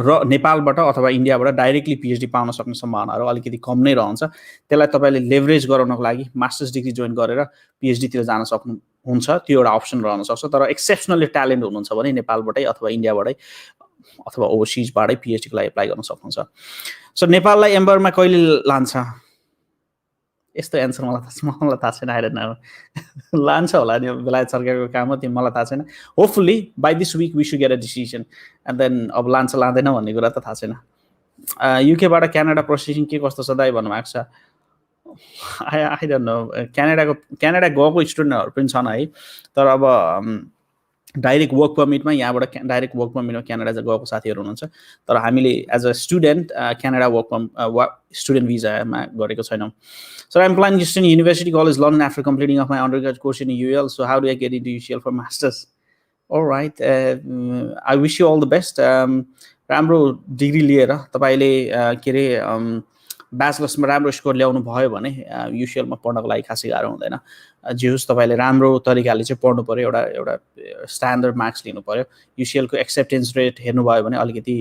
र नेपालबाट अथवा इन्डियाबाट डाइरेक्टली PhD पाउन सक्ने सम्भावनाहरु अलिकति कम नै रहन्छ त्यसलाई तपाईले लेभरेज गराउनको लागि मास्टर्स डिग्री जोइन गरेर PhD तिर जान सक्नु हुन्छ त्यो एउटा अप्सन रहन सक्छ तर एक्सेप्सनली ट्यालेन्ट हुनुहुन्छ भने नेपालबाटै अथवा इन्डियाबाटै अथवा ओभरसीजबाटै PhD को लागि एप्लाई गर्न सक्नुहुन्छ सो नेपाललाई एम्बरमा कहिले लान्छ यस्तो एन्सर मलाई थाहा छैन आई डोन्ट नो लान्छ होला नि बेलायत सरकारको काम हो त्यो मलाई थाहा छैन hopefully by this week we should get a decision and then अब लान्छ लाँदैन भन्ने कुरा त थाहा छैन युके बाट क्यानाडा प्रोसेसिङ के कस्तो छ दाइ भन्नु भएको छ आई डोन्ट नो क्यानाडा गएको स्टुडेन्टहरु पनि छन् है तर अब डाइरेक्ट वर्क परमिटमा यहाँबाट डाइरेक्ट वर्क परमिटमा क्यानाडा गएको साथीहरु हुनुहुन्छ तर हामीले as a student Canada work student भिजामा गरेको छैनौं So I'm planning to study University College London after completing of my undergraduate course in UL. So how do I get into UCL for masters? All right. I wish you all the best. राम्रो degree लिएर तपाईले के रे ब्याचलर्समा राम्रो score ल्याउनु भयो भने UCL मा पढ्नको लागि खासै गाह्रो हुँदैन जे होस् तपाईले राम्रो तरिकाले चाहिँ पढ्नु पर्यो एउटा स्ट्यान्डर्ड मार्क्स लिनु पर्यो UCL को एक्सेप्टेन्स रेट हेर्नु भयो भने अलिकति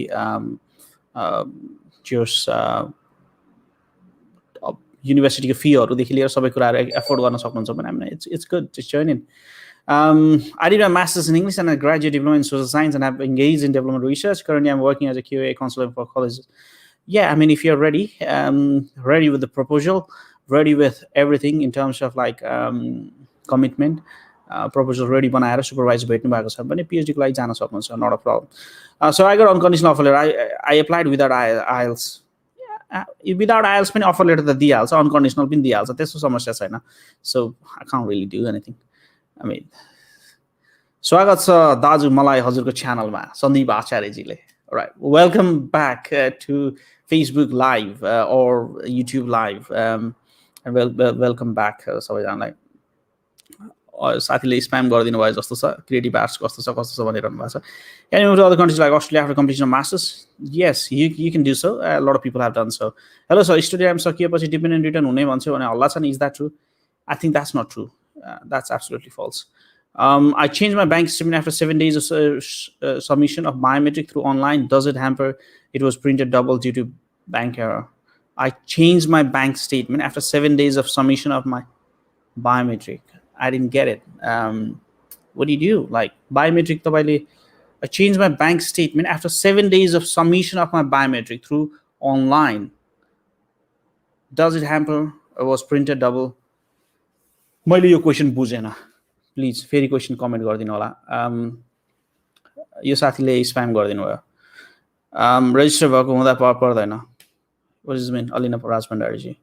जोस युनिभर्सिटीको फीहरु देखि लिएर सबै कुराहरु एफोर्ड गर्न सक्नुहुन्छ भने हामी it's good to join in I did my master's in English and a graduate diploma in social science and have engaged in development research. Currently, I'm working as a QA consultant for colleges. Yeah, I mean, if you're ready, ready with the proposal, ready with everything in terms of like commitment, proposal ready बनाएर supervisor भेट्नु भएको छ भने PhD को लागि जान सक्नुहुन्छ not a problem. So I got unconditional offer letter. I applied without IELTS. Without IELTS पनि offer letter त दिइहाल्छ unconditional पनि दिइहाल्छ त्यस्तो समस्या छैन so I can't really do anything. I mean, स्वागत छ दाजु मलाई हजुरको च्यानलमा Sandeep आचार्यजीले. All right, welcome back to Facebook Live or YouTube Live. And welcome back सबैजनालाई. साथीले स्प्याम गरिदिनु भयो जस्तो छ. क्रिएटिभ आर्ट्स कस्तो छ भनिरहनु भएको छ. Can you move to other countries like Australia after completion of masters? Yes, you can do so. A lot of people have done so. Hello sir, study time सकिएपछि dependent return हुने भन्छ भने हल्ला छ नि. Is that true? I think that's not true. That's absolutely false. I changed my bank statement after 7 days of submission of biometric through online. Does it hamper? It was printed double due to bank error. I changed my bank statement after 7 days of submission of my biometric. I didn't get it. What do you do? Like biometric, I changed my bank statement after 7 days of submission of my biometric through online. Does it hamper? It was printed double. मैले यो question बुझेन. Please फेरि question comment गरिदिनु होला. यो साथीले spam गरिदिनु भयो. रेजिस्टर भएको हुँदा पर्दैन. What does it mean? Alina Rajbandari.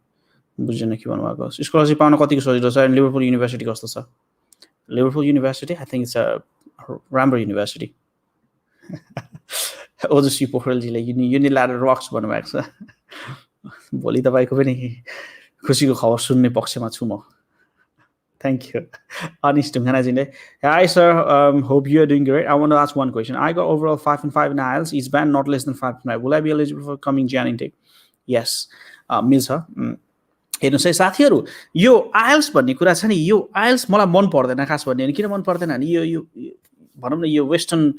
बुझेन के भन्नुभएको. स्कलरशिप पाउन कतिको सजिलो छ? लिभरपुल युनिभर्सिटी कस्तो छ? Liverpool university, I think it's a राम्रो युनिभर्सिटी. ओजस्वी पोखरेलजीले युनिल्याटरल रक्स भन्नुभएको छ. भोलि तपाईँको पनि खुसीको खबर सुन्ने पक्षमा छु म. Thank you. Anish Tumhanaji. Hi, sir. Hope you are doing great. I want to ask one question. I got overall 5.5 in IELTS. Each band not less than 5.5. Will I be eligible for coming Jan intake? Yes. Miss her. हेर्नुस् है साथीहरु, यो IELTS भन्ने कुरा छ नि, यो IELTS मलाई मन पर्दैन खास भन्ने. किन मन पर्दैन नि, यो भनौं न यो वेस्टर्न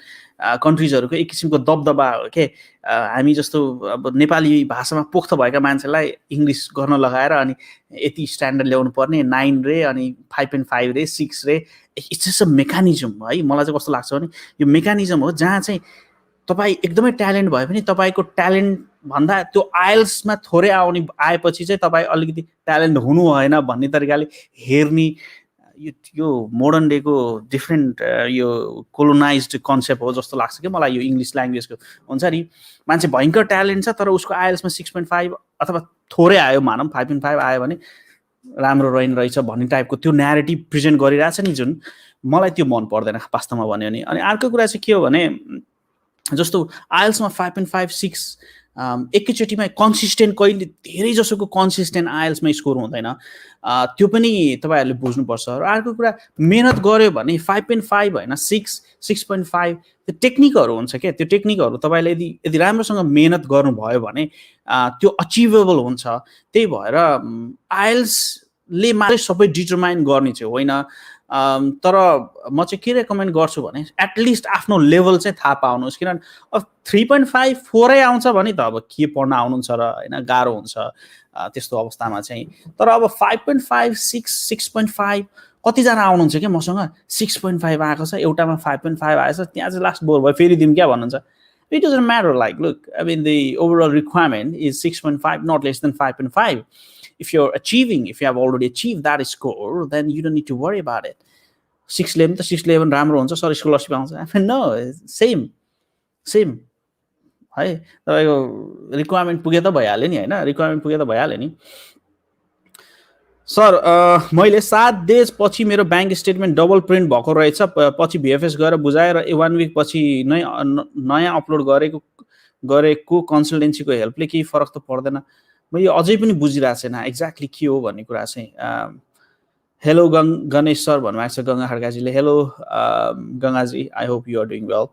कन्ट्रीजहरुको एक किसिमको दबदबा हो के. हामी जस्तो अब नेपाली भाषामा पोख्त भएका मान्छेलाई इंग्लिश गर्न लगाएर अनि यति स्ट्यान्डर्ड ल्याउनु पर्ने 9 रे अनि 5.5 रे 6 रे. इट्स जस्ट अ मेकानिजम है. मलाई चाहिँ कस्तो लाग्छ भने यो मेकानिजम हो जहाँ चाहिँ तपाई एकदमै ट्यालेन्ट भए पनि तपाईको ट्यालेन्ट भन्दा त्यो आइएल्समा थोरै आएपछि चाहिँ तपाई अलिकति ट्यालेन्ट हुनु भएन भन्ने तरिकाले हेर्ने यो मोडर्न डेको डिफरेन्ट यो कोलोनाइज्ड कन्सेप्ट हो जस्तो लाग्छ कि मलाई. यो इंग्लिश ल्याङ्ग्वेजको हुन्छ नि, मान्छे भयंकर ट्यालेन्ट छ तर उसको आइएल्समा 6.5 अथवा थोरै आयो मानौं 5.5 आयो भने राम्रो रहेछ भन्ने टाइपको त्यो न्यारेटिभ प्रेजेन्ट गरिरहेछ नि, जुन मलाई त्यो मन पर्दैन वास्तवमा भन्यो नि. अनि अर्को कुरा चाहिँ के हो भने जस्तो आइएल्समा 5.5 6 एकैचोटीमा कन्सिस्टेन्ट कहिले धेरै जसोको कन्सिस्टेन्ट आइएल्समा स्कोर हुँदैन. त्यो पनि तपाईहरुले बुझ्नुपर्छ. र अर्को कुरा मेहनत गर्यो भने 5.5 हैन 6 6.5 त्यो टेक्निकहरु हुन्छ के. त्यो टेक्निकहरु तपाईले यदि राम्रोसँग मेहनत गर्नुभयो भने त्यो अचिभेबल हुन्छ. त्यही भएर आइएल्स ले मात्रै सबै डिटरमाइन गर्ने चाहिँ होइन. तर म चाहिँ के रेकमेन्ड गर्छु भने एटलिस्ट आफ्नो लेभल चाहिँ थाहा पाउनुस्. किनभने अब 3.5 4 आउँछ भने त अब के पढ्न आउनुहुन्छ र हैन, गाह्रो हुन्छ त्यस्तो अवस्थामा चाहिँ. तर अब 5.5 6 6.5 कतिजना आउनुहुन्छ के मसँग 6.5 आएको छ, एउटामा 5.5 आएछ, त्यहाँ चाहिँ लास्ट बोर भयो फेरि दिम क्या भन्नुहुन्छ. It doesn't matter. Like, look, I mean, the overall requirement is 6.5, not less than 5.5. If you have already achieved that score, then you don't need to worry about it. 611 to 611 राम्रो हुन्छ, sir scholarship आउँछ. I mean, no, same है. तपाईको requirement पुगे त भइहाल्यो नि हैन, रिक्वायरमेन्ट पुगे त भइहाल्यो नि. सर मैले 7 डेज पछि मेरो बैंक स्टेटमेन्ट डबल प्रिन्ट भएको रहेछ. पछि VFS गएर बुझाएर 1 वीक पछि नै नयाँ अपलोड गरेको कन्सल्टेन्सीको हेल्पले केही फरक त पर्दैन. म यो अझै पनि बुझिरहेको छैन एक्ज्याक्टली के हो भन्ने कुरा चाहिँ. हेलो गणेश सर भन्नुभएको छ गंगा खड्काजीले. हेलो गंगाजी, I hope you are doing well.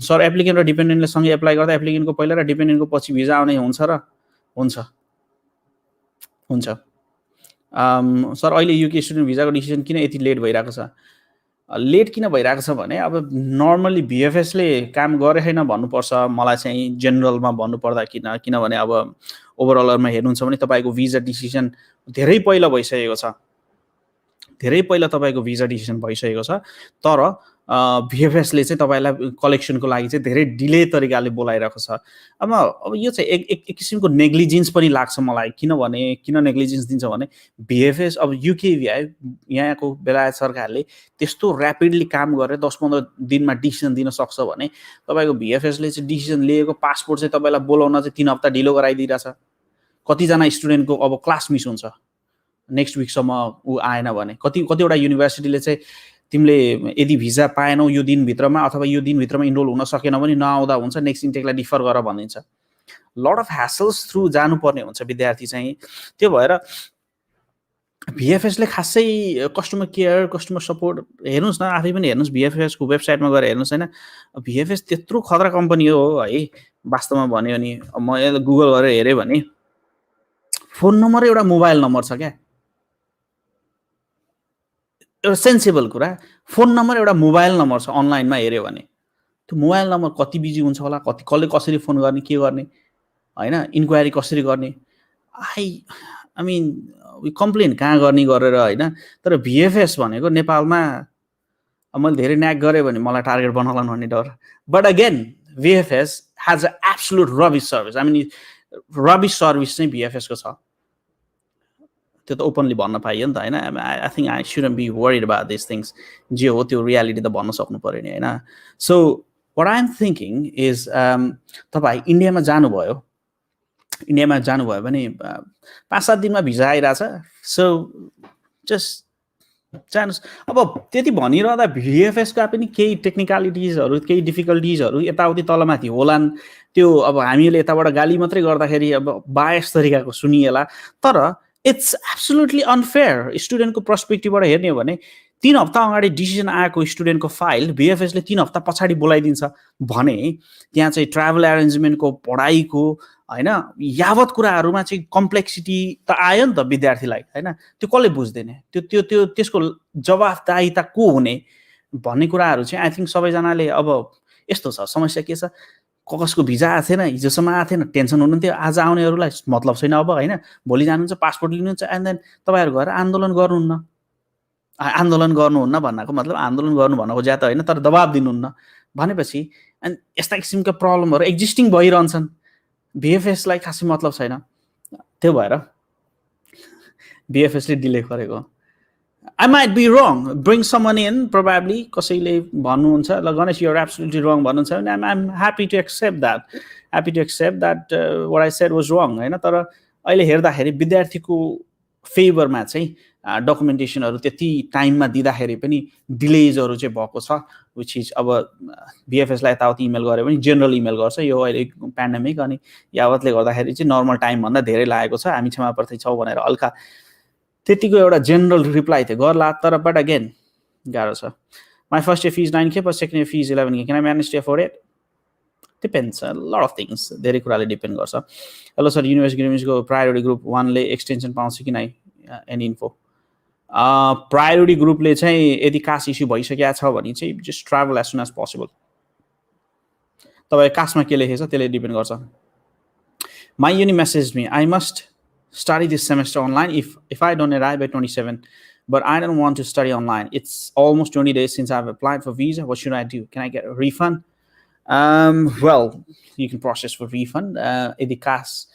Sir applicant र डिपेन्डेन्टले सँगै एप्लाई गर्दा एप्लिकेन्टको पहिला र डिपेन्डेन्टको पछि भिजा आउने हुन्छ र हुन्छ. सर अहिले युके स्टुडेन्ट भिजाको डिसिजन किन यति लेट भइरहेको छ? लेट किन भइरहेको छ भने अब नर्मली VFS ले काम गरे छैन भन्नुपर्छ मलाई चाहिँ जेनरलमा भन्नुपर्दा. किनभने अब ओभरअलमा हेर्नुहुन्छ भने तपाईको भिजा डिसिजन धेरै पहिला भइसकेको छ. तर VFS ले चाहिँ तपाईलाई कलेक्सनको लागि चाहिँ धेरै डिले तरिकाले बोलाइरहेको छ. अब यो चाहिँ एक किसिमको नेग्लिजेन्स पनि लाग्छ मलाई. किन नेग्लिजेन्स दिन्छ भने VFS अब युकेभीआई यहाँको बेलायत सरकारले त्यस्तो र्यापिडली काम गरेर 10-15 दिनमा डिसिजन दिन सक्छ भने तपाईको VFS ले चाहिँ डिसिजन लिएको पासपोर्ट चाहिँ तपाईलाई बोलाउन चाहिँ 3 हप्ता ढिलो गराइदिइराछ. कतिजना स्टुडेन्टको अब क्लास मिस हुन्छ नेक्स्ट विकसम्म उ आएन भने. कतिवटा युनिभर्सिटीले चाहिँ तिमीले यदि भिजा पाएनौ यो दिनभित्रमा अथवा यो दिनभित्रमा इनरोल हुन सकेन भने नआउँदा हुन्छ, नेक्स्ट इन्टेकलाई डिफर गर भनिन्छ. लट अफ ह्यासल्स थ्रु जानुपर्ने हुन्छ विद्यार्थी चाहिँ। त्यो भएर भिएफएसले खासै कस्टमर केयर कस्टमर सपोर्ट हेर्नुहोस् न, आफै पनि हेर्नुहोस् भिएफएसको वेबसाइटमा गएर हेर्नुहोस् होइन, भिएफएस त्यत्रो खतरा कम्पनी हो है वास्तवमा भन्यो भने। म गुगल गरेर हेरेँ भने फोन नम्बर एउटा मोबाइल नम्बर छ क्या, एउटा सेन्सेबल कुरा, फोन नम्बर एउटा मोबाइल नम्बर छ अनलाइनमा हेऱ्यो भने। त्यो मोबाइल नम्बर कति बिजी हुन्छ होला, कति कसले कसरी फोन गर्ने के गर्ने होइन, इन्क्वायरी कसरी गर्ने, आई मिन कम्प्लेन कहाँ गर्ने गरेर होइन। तर भिएफएस भनेको नेपालमा मैले धेरै न्याक गरेँ भने मलाई टार्गेट बनाउलान् भन्ने डर। But again VFS has a absolute rubbish service. I mean rubbish service चाहिँ भिएफएसको छ, त्यो त ओपनली भन्न पाइयो नि त होइन। I think I shouldn't be worried about this things, जे हो त्यो रियालिटी त भन्न सक्नु पऱ्यो नि होइन। So what I am thinking is तपाईँ इन्डियामा जानुभयो, इन्डियामा जानुभयो भने 5-7 दिनमा भिजा आइरहेछ, सो जस्ट जानुहोस्। अब त्यति भनिरहँदा भिएफएसका पनि केही टेक्निकलिटिजहरू केही डिफिकल्टिजहरू यताउति तलमाथि होलान्, त्यो अब हामीले यताबाट गाली मात्रै गर्दाखेरि अब बायस तरिकाको सुनिएला, तर इट्स एब्सोल्युटली अनफेयर। स्टुडेन्टको पर्सपेक्टिभबाट हेर्ने हो भने 3 हप्ता अगाडि डिसिजन आएको स्टुडेन्टको फाइल भिएफएसले 3 हप्ता पछाडि बोलाइदिन्छ भने त्यहाँ चाहिँ ट्राभल एरेन्जमेन्टको पढाइको होइन यावत कुराहरूमा चाहिँ कम्प्लेक्सिटी त आयो नि त विद्यार्थीलाई होइन। त्यो कसले बुझ्दैन, त्यो त्यो त्यो त्यसको जवाफदाहिता को हुने भन्ने कुराहरू चाहिँ आई थिङ्क सबैजनाले। अब यस्तो छ समस्या के छ, कसको भिजा आएको थिएन, हिजोसम्म आएको थिएन, टेन्सन हुनुहुन्थ्यो, आज आउनेहरूलाई मतलब छैन अब होइन। भोलि जानुहुन्छ पासपोर्ट लिनुहुन्छ एन्ड देन तपाईँहरू गएर आन्दोलन गर्नुहुन्न। आन्दोलन गर्नुहुन्न भन्नको मतलब आन्दोलन गर्नु भन्नको ज्यादा होइन, तर दबाब दिनुहुन्न भनेपछि एन्ड यस्ता किसिमका प्रब्लमहरू एक्जिस्टिङ भइरहन्छन्, भिएफएसलाई खासै मतलब छैन। त्यो भएर भिएफएसले डिले गरेको। I might be wrong, bring someone in probably, कसैले भन्नुहुन्छ ल गणेश you're absolutely wrong भन्नुहुन्छ भने I'm happy to accept that what I said was wrong होइन। तर अहिले हेर्दाखेरि विद्यार्थीको फेभरमा चाहिँ डकुमेन्टेसनहरू त्यति टाइममा दिँदाखेरि पनि डिलेजहरू चाहिँ भएको छ, विच इज अब भिएफएसलाई यताउति इमेल गऱ्यो भने जेनरल इमेल गर्छ, यो अहिले पेन्डेमिक अनि यावतले गर्दाखेरि चाहिँ नर्मल टाइमभन्दा धेरै लागेको छ, हामी क्षमा प्रार्थी छौँ भनेर हल्का त्यतिको एउटा जेनरल रिप्लाई थियो गर्ला। तर बट अगेन गाह्रो छ। My first year fees 9K पर second year fees 11K, can I manage to afford it? Depends, lot of things, धेरै कुराले डिपेन्ड गर्छ। हेलो सर, युनिभर्सिटीको प्रायोरिटी ग्रुप 1ले एक्सटेन्सन पाउँछ कि नै, एनी इन्फो? प्रायोरिटी ग्रुपले चाहिँ यदि कास्ट इस्यु भइसकेको छ भने चाहिँ just travel as soon as possible. तपाईँ कास्टमा के लेखेछ त्यसले डिपेन्ड गर्छ। My uni message me I must study this semester online if I don't arrive by 27, but I don't want to study online. It's almost 20 days since I've applied for visa. What should I do? Can I get a refund? Well, you can process for refund. यदि caste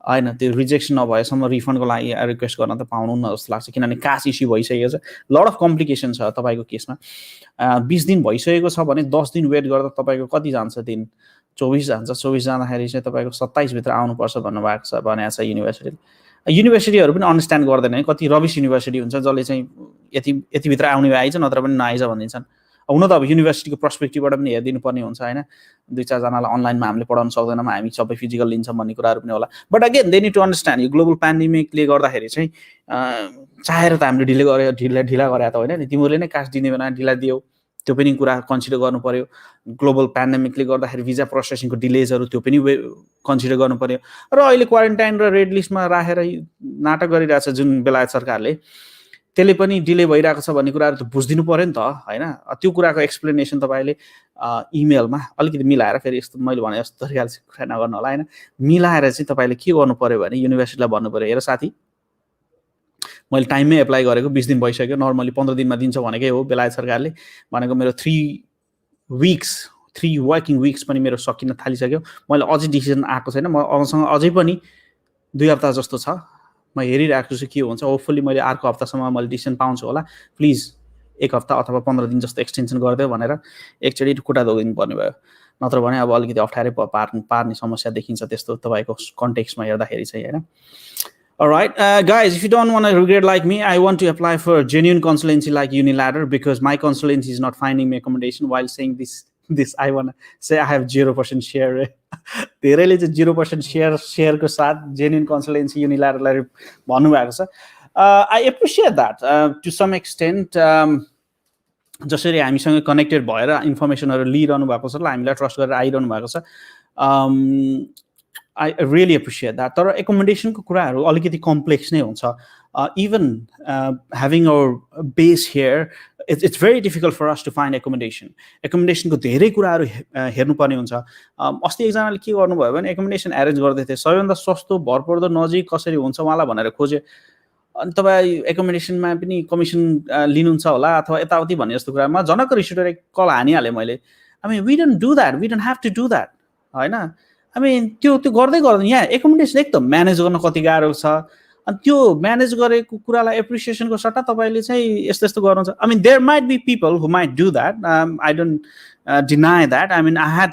होइन त्यो rejection नभएसम्म रिफन्डको लागि request गर्न त पाउनुहुन्न जस्तो लाग्छ, किनभने कास्ट इस्यु भइसकेको छ, लट अफ कम्प्लिकेसन छ तपाईँको केसमा। 20 दिन भइसकेको छ भने 10 दिन वेट गर्दा तपाईँको कति जान्छ दिन? 24 जान्छ। 24 जाँदाखेरि चाहिँ तपाईँको 27 भित्र आउनुपर्छ भन्नुभएको छ भनेको छ युनिभर्सिटीले। युनिभर्सिटीहरू पनि अन्डरस्ट्यान्ड गर्दैन है, कति रबिस युनिभर्सिटी हुन्छ जसले चाहिँ यति भित्र आउने भए आइज नत्र पनि नआइज भनिदिन्छन्। हुन त अब युनिभर्सिटीको पर्सपेक्टिभबाट पनि हेरिदिनु पर्ने हुन्छ होइन, 2-4जनालाई अनलाइनमा हामीले पढाउन सक्दैनौँ, हामी सबै फिजिकल लिन्छौँ भन्ने कुराहरू पनि होला। But again they need to understand यो ग्लोबल पेन्डेमिकले गर्दाखेरि चाहिँ चाहेर त हामीले ढिला गरे त होइन नि, तिमीहरूले नै कास्ट दिने बेला ढिला दियो, त्यो पनि कुरा कन्सिडर गर्नु पर्यो। ग्लोबल पेन्डेमिकले गर्दाखेरि भिजा प्रोसेसिङको डिलेजहरू त्यो पनि कन्सिडर गर्नु पर्यो। र अहिले क्वारेन्टाइन र रेड लिस्टमा राखेर नाटक गरिरहेछ जुन बेलायत सरकारले, त्यसले पनि डिले भइरहेको छ भन्ने कुराहरू त बुझिदिनु पर्यो नि त होइन। त्यो कुराको एक्सप्लेनेसन तपाईँले इमेलमा अलिकति मिलाएर, फेरि यस्तो मैले भने जस्तो तरिकाले कुरा नगर्नु होला होइन, मिलाएर चाहिँ तपाईँले के गर्नु पर्यो भने युनिभर्सिटीलाई भन्नु पर्यो, हेर साथी मैले टाइममै एप्लाई गरेको 20 दिन भइसक्यो, नर्मली 15 दिनमा दिन्छ भनेकै हो बेलायत सरकारले भनेको, मेरो 3 वर्किङ विक्स पनि मेरो सकिन थालिसक्यो, मैले अझै डिसिजन आएको छैन, मसँग अझै पनि 2 हप्ता जस्तो छ, म हेरिरहेको छु के हुन्छ। होपफुल्ली मैले अर्को हप्तासम्म मैले डिसिजन पाउँछु होला, प्लिज 1 हप्ता अथवा 15 दिन जस्तो एक्सटेन्सन गरिदियो भनेर एकचोटि खुट्टा धोगिदिनु पर्ने भयो, नत्र भने अब अलिकति अप्ठ्यारै पार्ने समस्या देखिन्छ त्यस्तो तपाईँको कन्टेक्स्टमा हेर्दाखेरि चाहिँ होइन। Alright, guys, if you don't want to regret like me, I want to apply for a genuine consultancy like Uniladder because my consultancy is not finding me accommodation while saying this this, I want to say I have 0% share. धेरैले चाहिँ 0% शेयरको साथ genuine consultancy युनिल्याटरललाई भन्नुभएको छ. I appreciate that to some extent. जसरी हामीसँग connected भएर इन्फर्मेसनहरू लिइरहनु भएको छ र हामीलाई ट्रस्ट गरेर आइरहनु भएको छ. I really appreciate that. तर एकोमोडेसनको कुराहरू अलिकति कम्प्लेक्स नै हुन्छ. Even having our base here, it's very difficult for us to find accommodation. Accommodationको धेरै कुराहरू हेर्नुपर्ने हुन्छ. अस्ति एकजनाले के गर्नुभयो भने एकोमोडेसन एरेन्ज गर्दै थिए, सबैभन्दा सस्तो भरपर्दो नजिक कसरी हुन्छ उहाँलाई भनेर खोजे. अनि तपाईँ एकोमोडेसनमा पनि कमिसन लिनुहुन्छ होला अथवा यताउति भन्ने जस्तो कुरामा जनक रिसिटर एक कल हानिहालेँ मैले. I mean we don't do that, we don't have to do that, होइन. आई मिन त्यो गर्दै गर्दैन. यहाँ एकोमोडेसन एकदम म्यानेज गर्न कति गाह्रो छ. अनि त्यो म्यानेज गरेको कुरालाई एप्रिसिएसनको सट्टा तपाईँले चाहिँ यस्तो यस्तो गर्नुहुन्छ. I mean there might be people who might do that. I don't deny that. I mean I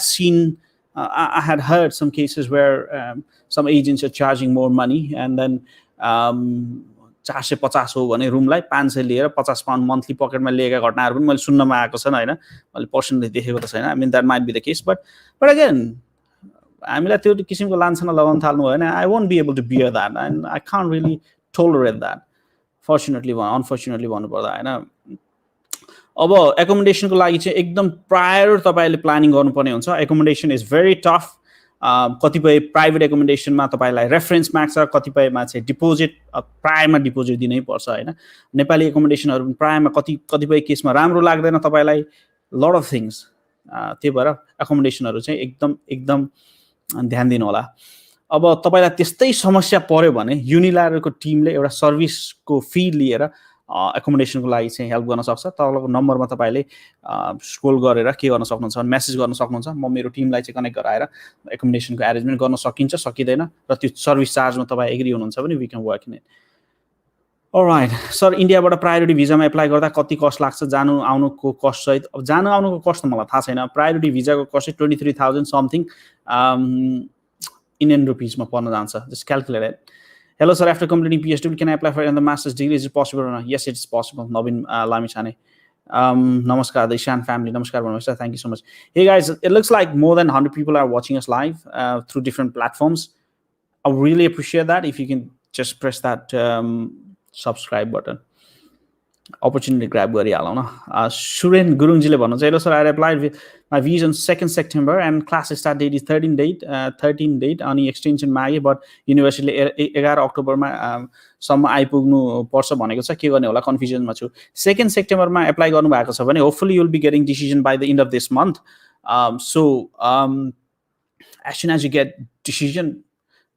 had heard some cases where some agents are charging more money, and then 450 हो भने रुमलाई 500 लिएर 50 पाउन्ड मन्थली पकेटमा लिएका घटनाहरू पनि मैले सुन्नमा आएको छन्, होइन. मैले पर्सनली देखेको त छैन. I mean that might be the case, but again हामीलाई त्यो किसिमको लान्छना लगाउन थाल्नु भयो भने I won't be able to bear that, and I can't really tolerate that, fortunately unfortunately भन्नुपर्दा, होइन. अब एकोमोडेसनको लागि चाहिँ एकदम प्रायर तपाईँले प्लानिङ गर्नुपर्ने हुन्छ. Accommodation is very tough. कतिपय प्राइभेट एकोमोडेसनमा तपाईँलाई रेफरेन्स माग्छ, कतिपयमा चाहिँ डिपोजिट, प्रायमा डिपोजिट दिनै पर्छ, होइन. नेपाली एकोमोडेसनहरू प्रायमा कतिपय केसमा राम्रो लाग्दैन तपाईँलाई, लट अफ थिङ्स. त्यही भएर एकोमोडेसनहरू चाहिँ एकदम ध्यान दिनु होला. अब तपाईँलाई त्यस्तै समस्या पर्यो भने युनिल्याटरको टिमले एउटा सर्भिसको फी लिएर एकोमोडेसनको लागि चाहिँ हेल्प गर्न सक्छ. तलको नम्बरमा तपाईँले स्क्रोल गरेर के गर्न सक्नुहुन्छ, मेसेज गर्न सक्नुहुन्छ. म मेरो टिमलाई चाहिँ कनेक्ट गराएर एकोमोडेसनको एरेन्जमेन्ट गर्न सकिन्छ सकिँदैन, र त्यो सर्भिस चार्जमा तपाईँ एग्री हुनुहुन्छ भने we can work in it. Alright sir, इन्डियाबाट प्रायोरिटी भिजामा एप्लाई गर्दा कति कस्ट लाग्छ जानु आउनुको कस्ट सहित? अब जानु आउनुको कस्ट त मलाई थाहा छैन. प्रायोरिटी भिजाको कस्ट चाहिँ 23,000 समथिङ Indian रुपिजमा पर्न जान्छ. Just calculate it. Hello sir, after completing PhD, can I apply for the master's degree? Is it possible or not? Yes, it is possible. Navin Lamichane. Namaskar, the Ishan family. Namaskar, Namaskar. Thank you so much. Hey guys, it looks like more than 100 people are watching us live through different platforms. I really appreciate that. If you can just press that subscribe button. Opportunity grab गरिहालौँ न. सुरेन गुरुङजीले भन्नुहुन्छ, hello sir, I applied my visa on 2 September and class start date is 13 date अनि extension मागे, but युनिभर्सिटीले 11 अक्टोबरमा सम्म आइपुग्नु पर्छ भनेको छ. के गर्ने होला, कन्फ्युजनमा छु. 2 सेप्टेम्बरमा एप्लाई गर्नुभएको छ भने hopefully you will be getting decision by the end of this month. So as soon as you get decision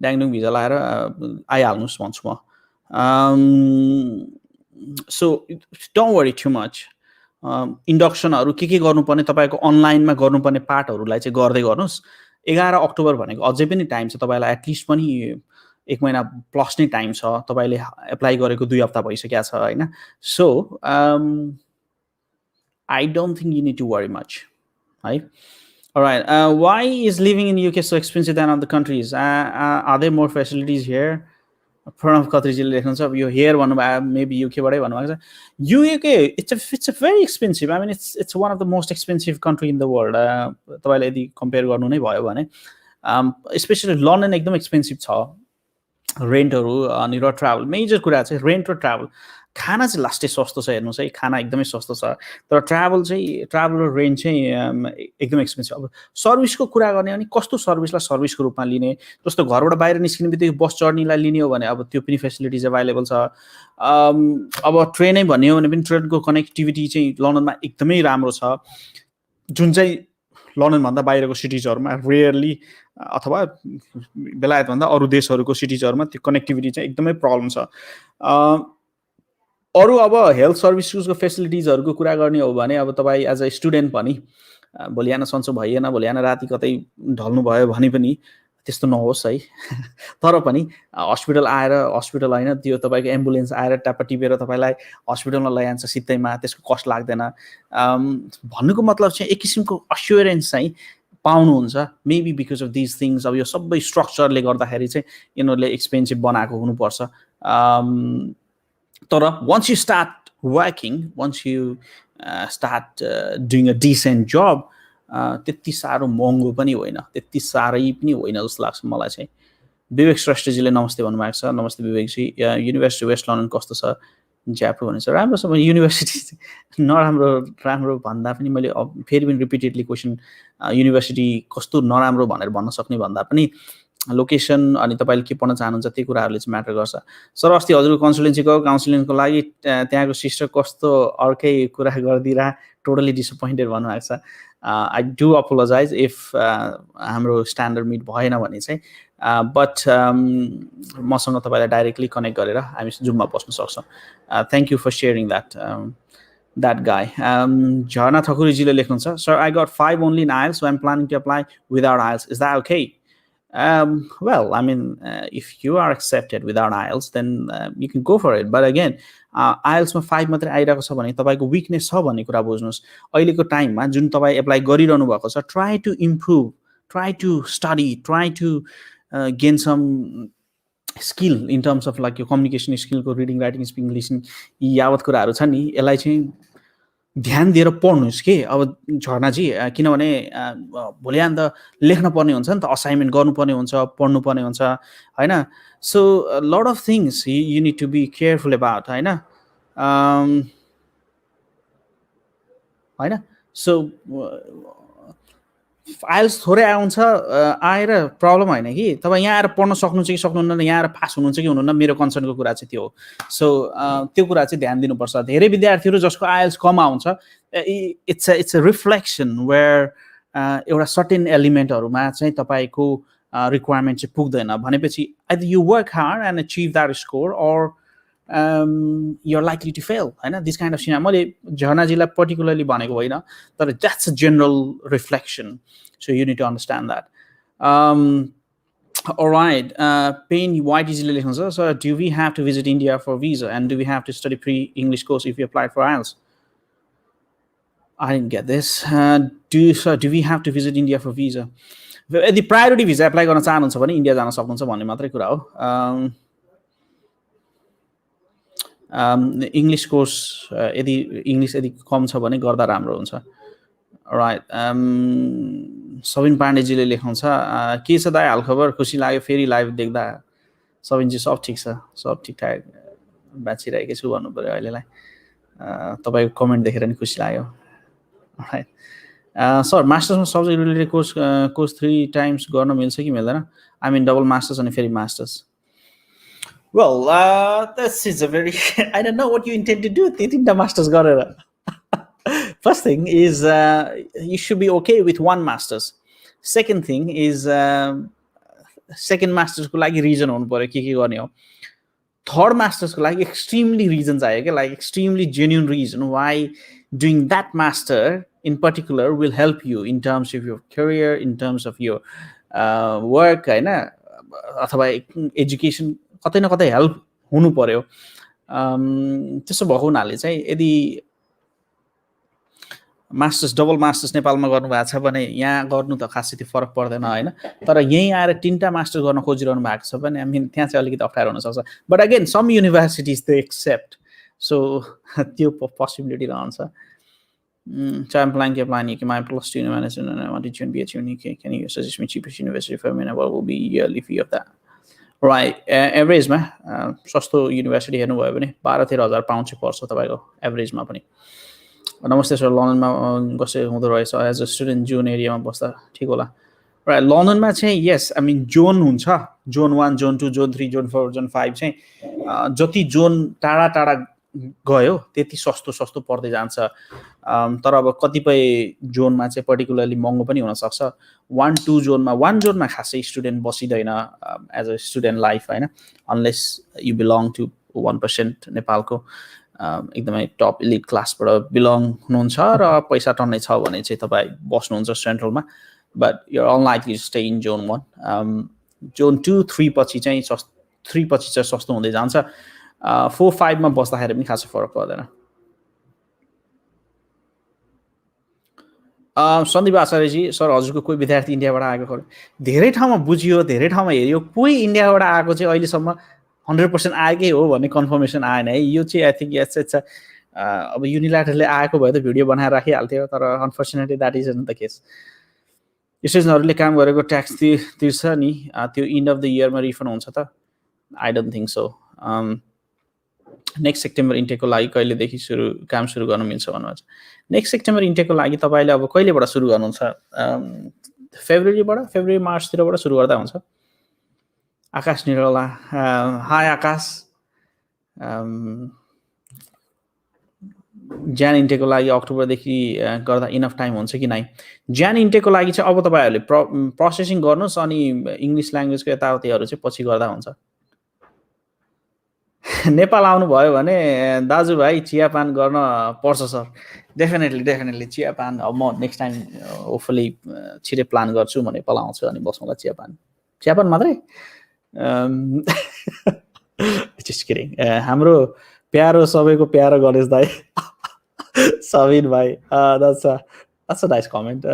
ड्याङडुङ भिजा लाएर आइहाल्नुहोस् भन्छु म. So don't worry too much. इन्डक्सनहरू के गर्नुपर्ने तपाईँको अनलाइनमा गर्नुपर्ने पार्टहरूलाई चाहिँ गर्दै गर्नुहोस्. 11 अक्टोबर भनेको अझै पनि टाइम छ तपाईँलाई. एटलिस्ट पनि 1 महिना प्लस नै टाइम छ. तपाईँले एप्लाई गरेको 2 हप्ता भइसकेको छ, होइन. So I don't think you need to worry much, है. Alright, why is living in UK so expensive than other countries? Are there more facilities here? Pranav खत्रीजीले लेख्नुहुन्छ यो हेयर भन्नुभयो, मेबी युकेबाटै भन्नुभएको छ. UK it's a very expensive. I mean it's one of the most expensive country in the world. तपाईँले यदि compare गर्नु नै भयो भने स्पेसली लन्डन एकदम एक्सपेन्सिभ छ. रेन्टहरू अनि र ट्राभल, मेजर कुरा चाहिँ रेन्ट र ट्राभल. खाना चाहिँ लास्टै सस्तो छ, हेर्नुहोस् है, खाना एकदमै सस्तो छ. तर ट्राभल र रेन्ट चाहिँ एकदम एक्सपेन्सिभ. अब सर्भिसको कुरा गर्ने अनि कस्तो सर्भिसलाई सर्भिसको रूपमा लिने, जस्तो घरबाट बाहिर निस्किने बित्तिकै बस चढ्नेलाई लिने हो भने अब त्यो पनि फेसिलिटिज एभाइलेबल छ. अब ट्रेनै भन्ने हो भने पनि ट्रेनको कनेक्टिभिटी चाहिँ लन्डनमा एकदमै राम्रो छ, जुन चाहिँ लन्डनभन्दा बाहिरको सिटिजहरूमा रेयरली अथवा बेलायतभन्दा अरू देशहरूको सिटिजहरूमा त्यो कनेक्टिभिटी चाहिँ एकदमै प्रब्लम छ. अरू अब हेल्थ सर्भिसेसको फेसिलिटिजहरूको कुरा गर्ने हो भने अब तपाईँ एज अ स्टुडेन्ट पनि भोलि बिहान सन्चो भइएन, भोलि बिहान राति कतै ढल्नु भयो भने पनि त्यस्तो नहोस् है. तर पनि हस्पिटल होइन, त्यो तपाईँको एम्बुलेन्स आएर ट्याप्पा टिपेर तपाईँलाई हस्पिटलमा लैजान्छ सित्तैमा, त्यसको कस्ट लाग्दैन. भन्नुको मतलब चाहिँ एक किसिमको अस्योरेन्स चाहिँ पाउनुहुन्छ. Maybe because of these things. अब यो सबै स्ट्रक्चरले गर्दाखेरि चाहिँ यिनीहरूले एक्सपेन्सिभ बनाएको हुनुपर्छ. तर once you start working, once you start doing a decent job, त्यति साह्रो महँगो पनि होइन, त्यति साह्रै पनि होइन जस्तो लाग्छ मलाई चाहिँ। विवेक श्रेष्ठजीले नमस्ते भन्नुभएको छ। नमस्ते विवेकजी। युनिभर्सिटी वेस्ट लन्डन कस्तो छ? ज्यापु भनेछ राम्रो छ। युनिभर्सिटी नराम्रो राम्रो भन्दा पनि मैले फेरि पनि रिपिटेडली क्वेसन युनिभर्सिटी कस्तो नराम्रो भनेर भन्न सक्ने भन्दा पनि लोकेसन अनि तपाईँले के पढ्न चाहनुहुन्छ त्यो कुराहरूले चाहिँ म्याटर गर्छ। सर अस्ति हजुरको कन्सल्टेन्सीको काउन्सिलिङको लागि त्यहाँको सिस्टर कस्तो अर्कै कुरा गरिदिएर टोटली डिसपोइन्टेड भन्नुभएको छ। आई डु अपोलोजाइज इफ हाम्रो स्ट्यान्डर्ड मिट भएन भने चाहिँ, बट मसँग तपाईँलाई डाइरेक्टली कनेक्ट गरेर हामी जुममा बस्न सक्छौँ। Thank you for sharing that guy. Jharna Thakuriji लेख्नुहुन्छ, sir, I got 5 only in IELTS, so I'm planning to apply without IELTS. Is that okay? Well, I mean, if you are accepted without IELTS, then you can go for it. But again, IELTS मा 5 मात्रै आइरहेको छ भने तपाईको weakness छ भन्ने कुरा बुझ्नुस्। अहिलेको टाइममा जुन तपाई एप्लाई गरिरहनु भएको छ, try to improve, try to study, try to gain some skill in terms of like your communication skill को reading, writing, speaking, listening यावत कुराहरु छन् नि, यसलाई चाहिँ ध्यान दिएर पढ्नुस् के। अब झरनाजी किनभने भोलि अन्त लेख्न पर्ने हुन्छ नि त, असाइनमेन्ट गर्नुपर्ने हुन्छ, पढ्नुपर्ने हुन्छ हैन। So lot of things you need to be careful about हैन। हैन, सो आइएल्स थोरै आउँछ, आएर प्रब्लम होइन कि तपाईँ यहाँ आएर पढ्न सक्नुहुन्छ कि सक्नुहुन्न, यहाँ आएर पास हुनुहुन्छ कि हुनुहुन्न, मेरो कन्सर्नको कुरा चाहिँ त्यो हो। सो त्यो कुरा चाहिँ ध्यान दिनुपर्छ। धेरै विद्यार्थीहरू जसको आइएल्स कम आउँछ, इट्स अ रिफ्लेक्सन वेयर एउटा सर्टेन एलिमेन्टहरूमा चाहिँ तपाईँको रिक्वायरमेन्ट चाहिँ पुग्दैन भनेपछि either you work hard and achieve that score or you're likely to fail हैन। दिस काइन्ड अफ सिना मैले झरनाजीलाई पर्टिकुलरली भनेको होइन, तर that's a general reflection. So you need to understand that. Alright, पेन वाइटीजीले लेख्नुहुन्छ, sir do we have to visit India for visa and do we have to study pre English course if you apply for IELTS? I didn't get this. Do we have to visit India for visa? यदि priority visa apply गर्न चाहनुहुन्छ भने India जान सक्नुहुन्छ भन्ने मात्रै कुरा हो। इङ्ग्लिस कोर्स यदि इङ्ग्लिस यदि कम छ भने गर्दा राम्रो हुन्छ। राइट, सबिन पाण्डेजीले लेख्नुहुन्छ, के छ दाइ हालखबर, खुसी लाग्यो फेरि लाइभ देख्दा। सबिनजी सब ठिक छ, सब ठिकठाक बाँचिरहेकै छु भन्नु पऱ्यो अहिलेलाई। तपाईँको कमेन्ट देखेर नि खुसी लाग्यो। राइट, सर मास्टर्समा सब्जेक्ट रिलेटेड कोर्स 3 टाइम्स गर्न मिल्छ कि मिल्दैन? आई मिन डबल मास्टर्स अनि फेरि masters. Well, this is a very, I don't know what you intend to do. Tinta masters garera. First thing is you should be okay with 1 master's. Second thing is second master's को लागि reason हुनु पर्यो के गर्ने हो। Third master's को लागि extremely reasons आयो के, like extremely genuine reason why doing that master in particular will help you in terms of your career, in terms of your work हैन, अथवा एजुकेसन कतै न कतै हेल्प हुनु पर्यो। त्यसो भएको हुनाले चाहिँ यदि मास्टर्स डबल मास्टर्स नेपालमा गर्नुभएको छ भने यहाँ गर्नु त खासै त्यो फरक पर्दैन हैन, तर यही आएर 3टा मास्टर गर्न खोजिरहनु भएको छ भने आई मिन त्यहाँ चाहिँ अलिकति अप्ठ्यारो हुनसक्छ। But again some universities they accept, so त्यो पोसिबिलिटी रहन्छ। So I'm planning to apply in UK. My +2 in management and I want to join BHU in UK. Can you suggest me cheapest university for me and what will be yearly fee of that? Right, एभरेजमा सस्तो university हेर्नुभयो भने 12-13 हजार pound चाहिँ पर्छ तपाईँको एभरेजमा पनि। नमस्ते sir, लन्डनमा कसरी हुँदो रहेछ एज अ स्टुडेन्ट? जोन एरियामा बस्दा ठिक होला? राइट, लन्डनमा चाहिँ यस, आई मिन जोन हुन्छ, John 1, zone 2, John 3, John 4, John 5 चाहिँ जति जोन टाढा टाढा गयो त्यति सस्तो सस्तो पर्दै जान्छ। तर अब कतिपय जोनमा चाहिँ पर्टिकुलरली महँगो पनि हुन सक्छ। 1-2 जोनमा 1 जोनमा खासै स्टुडेन्ट बसिदैन एज अ स्टुडेन्ट लाइफ हैन, अनलेस यु बिलोङ टु 1% नेपालको एकदमै टप इलिट क्लासबाट बिलोङ हुनुहुन्छ र पैसा टन्नै छ भने चाहिँ तपाईँ बस्नुहुन्छ सेन्ट्रलमा, but you are unlikely to stay in zone 1। Zone 2, 3 पछि चाहिँ 3 पछि चाहिँ सस्तो हुँदै जान्छ। 4, 5 मा बस्दाखेरि पनि खासै फरक पर्दैन। सन्दीप आचार्यजी, सर हजुरको कोही विद्यार्थी इन्डियाबाट आएको खबर? धेरै ठाउँमा बुझियो, धेरै ठाउँमा हेरियो, कोही इन्डियाबाट आएको चाहिँ अहिलेसम्म 100% आएकै हो भन्ने कन्फर्मेसन आएन है। यो चाहिँ आई थिङ्क इट्स अब युनिल्याटरली आएको भए त भिडियो बनाएर राखिहाल्थ्यो, तर unfortunately that is in the case. स्टुडेन्टहरूले काम गरेको ट्याक्स तिर्छ नि, त्यो इन्ड अफ द इयरमा रिफन्ड हुन्छ त? I don't think so. Next September इन्टेकको लागि कहिलेदेखि काम सुरु गर्नु मिल्छ भन्नुहुन्छ? नेक्स्ट सेप्टेम्बर इन्टेकको लागि तपाईँले अब कहिलेबाट सुरु गर्नुहुन्छ? फेब्रुअरी मार्चतिरबाट सुरु गर्दा हुन्छ। आकाश निरौला, हाई आकाश। ज्यान इन्टेकको लागि अक्टोबरदेखि गर्दा इनफ टाइम हुन्छ कि नै? ज्यान इन्टेकको लागि चाहिँ अब तपाईँहरूले प्रोसेसिङ गर्नुहोस्, अनि इङ्ग्लिस ल्याङ्ग्वेजको यताउतिहरू चाहिँ पछि गर्दा हुन्छ। नेपाल आउनुभयो भने दाजुभाइ चियापान गर्न पर्छ सर। डेफिनेटली चियापान। अब म नेक्स्ट टाइम होपफुली छिटै प्लान गर्छु, म नेपाल आउँछु अनि बसौँला चियापान मात्रै। Just kidding. हाम्रो प्यारो सबैको प्यारो गणेश दाई। सबिन भाइ, that's a nice comment.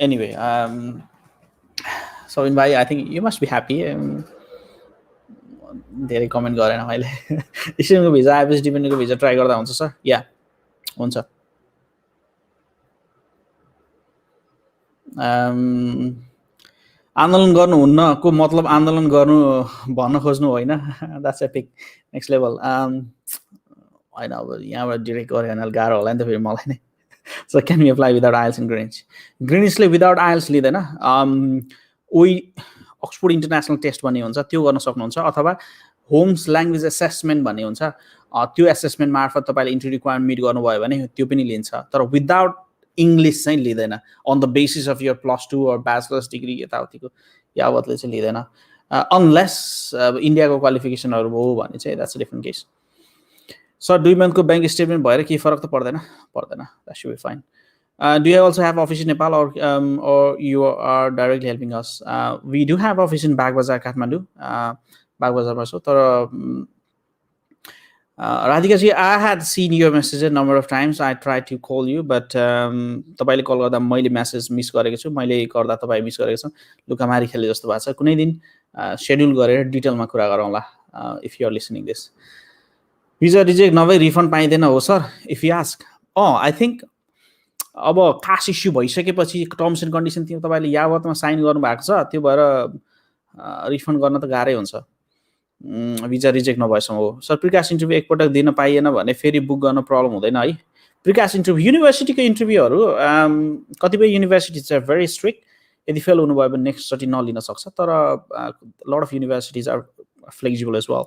Anyway, Sabin भाइ, I think you must be happy. धेरै कमेन्ट गरेन मैले। स्टुडेन्टको भिजा आएपछि डिपेन्डेन्टको भिजा ट्राई गर्दा हुन्छ सर? या हुन्छ। आन्दोलन गर्नुहुन्न को मतलब आन्दोलन गर्नु भन्न खोज्नु होइन? That's epic, next level. होइन, अब यहाँबाट डिरेक्ट गऱ्यो भने गाह्रो होला नि त फेरि मलाई नै। So can you apply without IELTS in Greenwich? ग्रिनिचले विदाउट आइएल्स लिँदैन। उही अक्सफोर्ड इन्टरनेसनल टेस्ट भन्ने हुन्छ, त्यो गर्न सक्नुहुन्छ, अथवा होम्स ल्याङ्ग्वेज एसेसमेन्ट भन्ने हुन्छ, त्यो एसेसमेन्ट मार्फत तपाईँले इन्ट्री रिक्वायरमेन्ट मिट गर्नुभयो भने त्यो पनि लिन्छ, तर विदाउट इङ्ग्लिस चाहिँ लिँदैन। On the basis of your +2 or bachelors degree यताउतिको यावतले चाहिँ लिँदैन, अनलेस इन्डियाको क्वालिफिकेसनहरू हो भने चाहिँ that's a different case. Sir 2 मन्थको ब्याङ्क स्टेटमेन्ट भएर केही फरक त पर्दैन? That should be fine. Do you also have office in Nepal, or you are directly helping us? We do have office in Bagbazar, Kathmandu. Bagbazar also. Radhika ji, I had seen your message a number of times. I tried to call you, but तपाईले call गर्दा मैले message miss गरेको छु, मैले गर्दा तपाईँ miss गरेको छ। लुकामारी खेले जस्तो भएको छ। कुनै दिन शेड्युल गरेर डिटेलमा कुरा गरौँला, if you are listening this. Visa reject नभए रिफन्ड पाइँदैन हो sir? If you ask, I think अब खास इस्यु भइसकेपछि टर्म्स एन्ड कन्डिसन तपाईँले यावतमा साइन गर्नुभएको छ, त्यो भएर रिफन्ड गर्न त गाह्रै हुन्छ भिजा रिजेक्ट नभएसम्म हो। सर प्रिकास्ट इन्टरभ्यू एकपटक दिन पाइएन भने फेरि बुक गर्न प्रब्लम हुँदैन है? प्रिकास्ट इन्टरभ्यू युनिभर्सिटीको इन्टरभ्यूहरू कतिपय युनिभर्सिटिज चाहिँ भेरी स्ट्रिक्ट, यदि फेल हुनुभयो भने नेक्स्टचोटि नलिन सक्छ, तर lot of universities are flexible as well.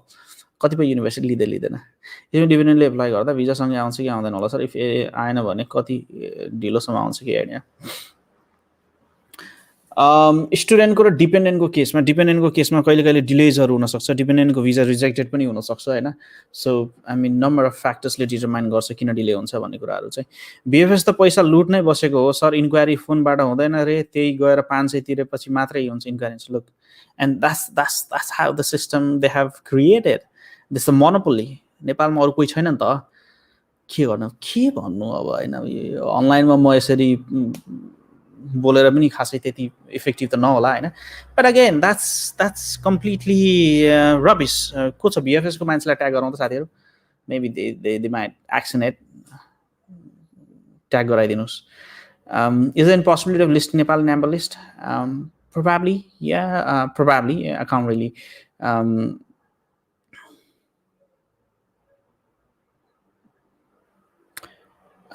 कतिपय युनिभर्सिटी लिँदैन। डिपेन्डेन्टली एप्लाई गर्दा भिजासँगै आउँछ कि आउँदैन होला सर? इफ आएन भने कति ढिलोसम्म आउँछ कि आइडिया? स्टुडेन्टको र डिपेन्डेन्टको केसमा कहिले कहिले डिलेजहरू हुनसक्छ, डिपेन्डेन्टको भिजा रिजेक्टेड पनि हुनसक्छ होइन? So I mean number of फ्याक्टर्सले डिटरमाइन गर्छ किन डिले हुन्छ भन्ने कुराहरू चाहिँ। बिएफएस त पैसा लुट नै बसेको हो सर, इन्क्वायरी फोनबाट हुँदैन रे, त्यही गएर 500 तिरेपछि मात्रै हुन्छ inquiry. Look, and that's how the system they have created. This is a monopoly. नेपालमा अरू कोही छैन नि त, के भन्नु अब होइन? अनलाइनमा म यसरी बोलेर पनि खासै त्यति इफेक्टिभ त नहोला होइन? But again that's completely rubbish. को छ बिएफएसको मान्छेलाई ट्याग गराउँदा साथीहरू? Maybe they might action it, tag गराइदिनुहोस्। Is there any possibility of list Nepal number list? Probably, yeah, probably. I can't really.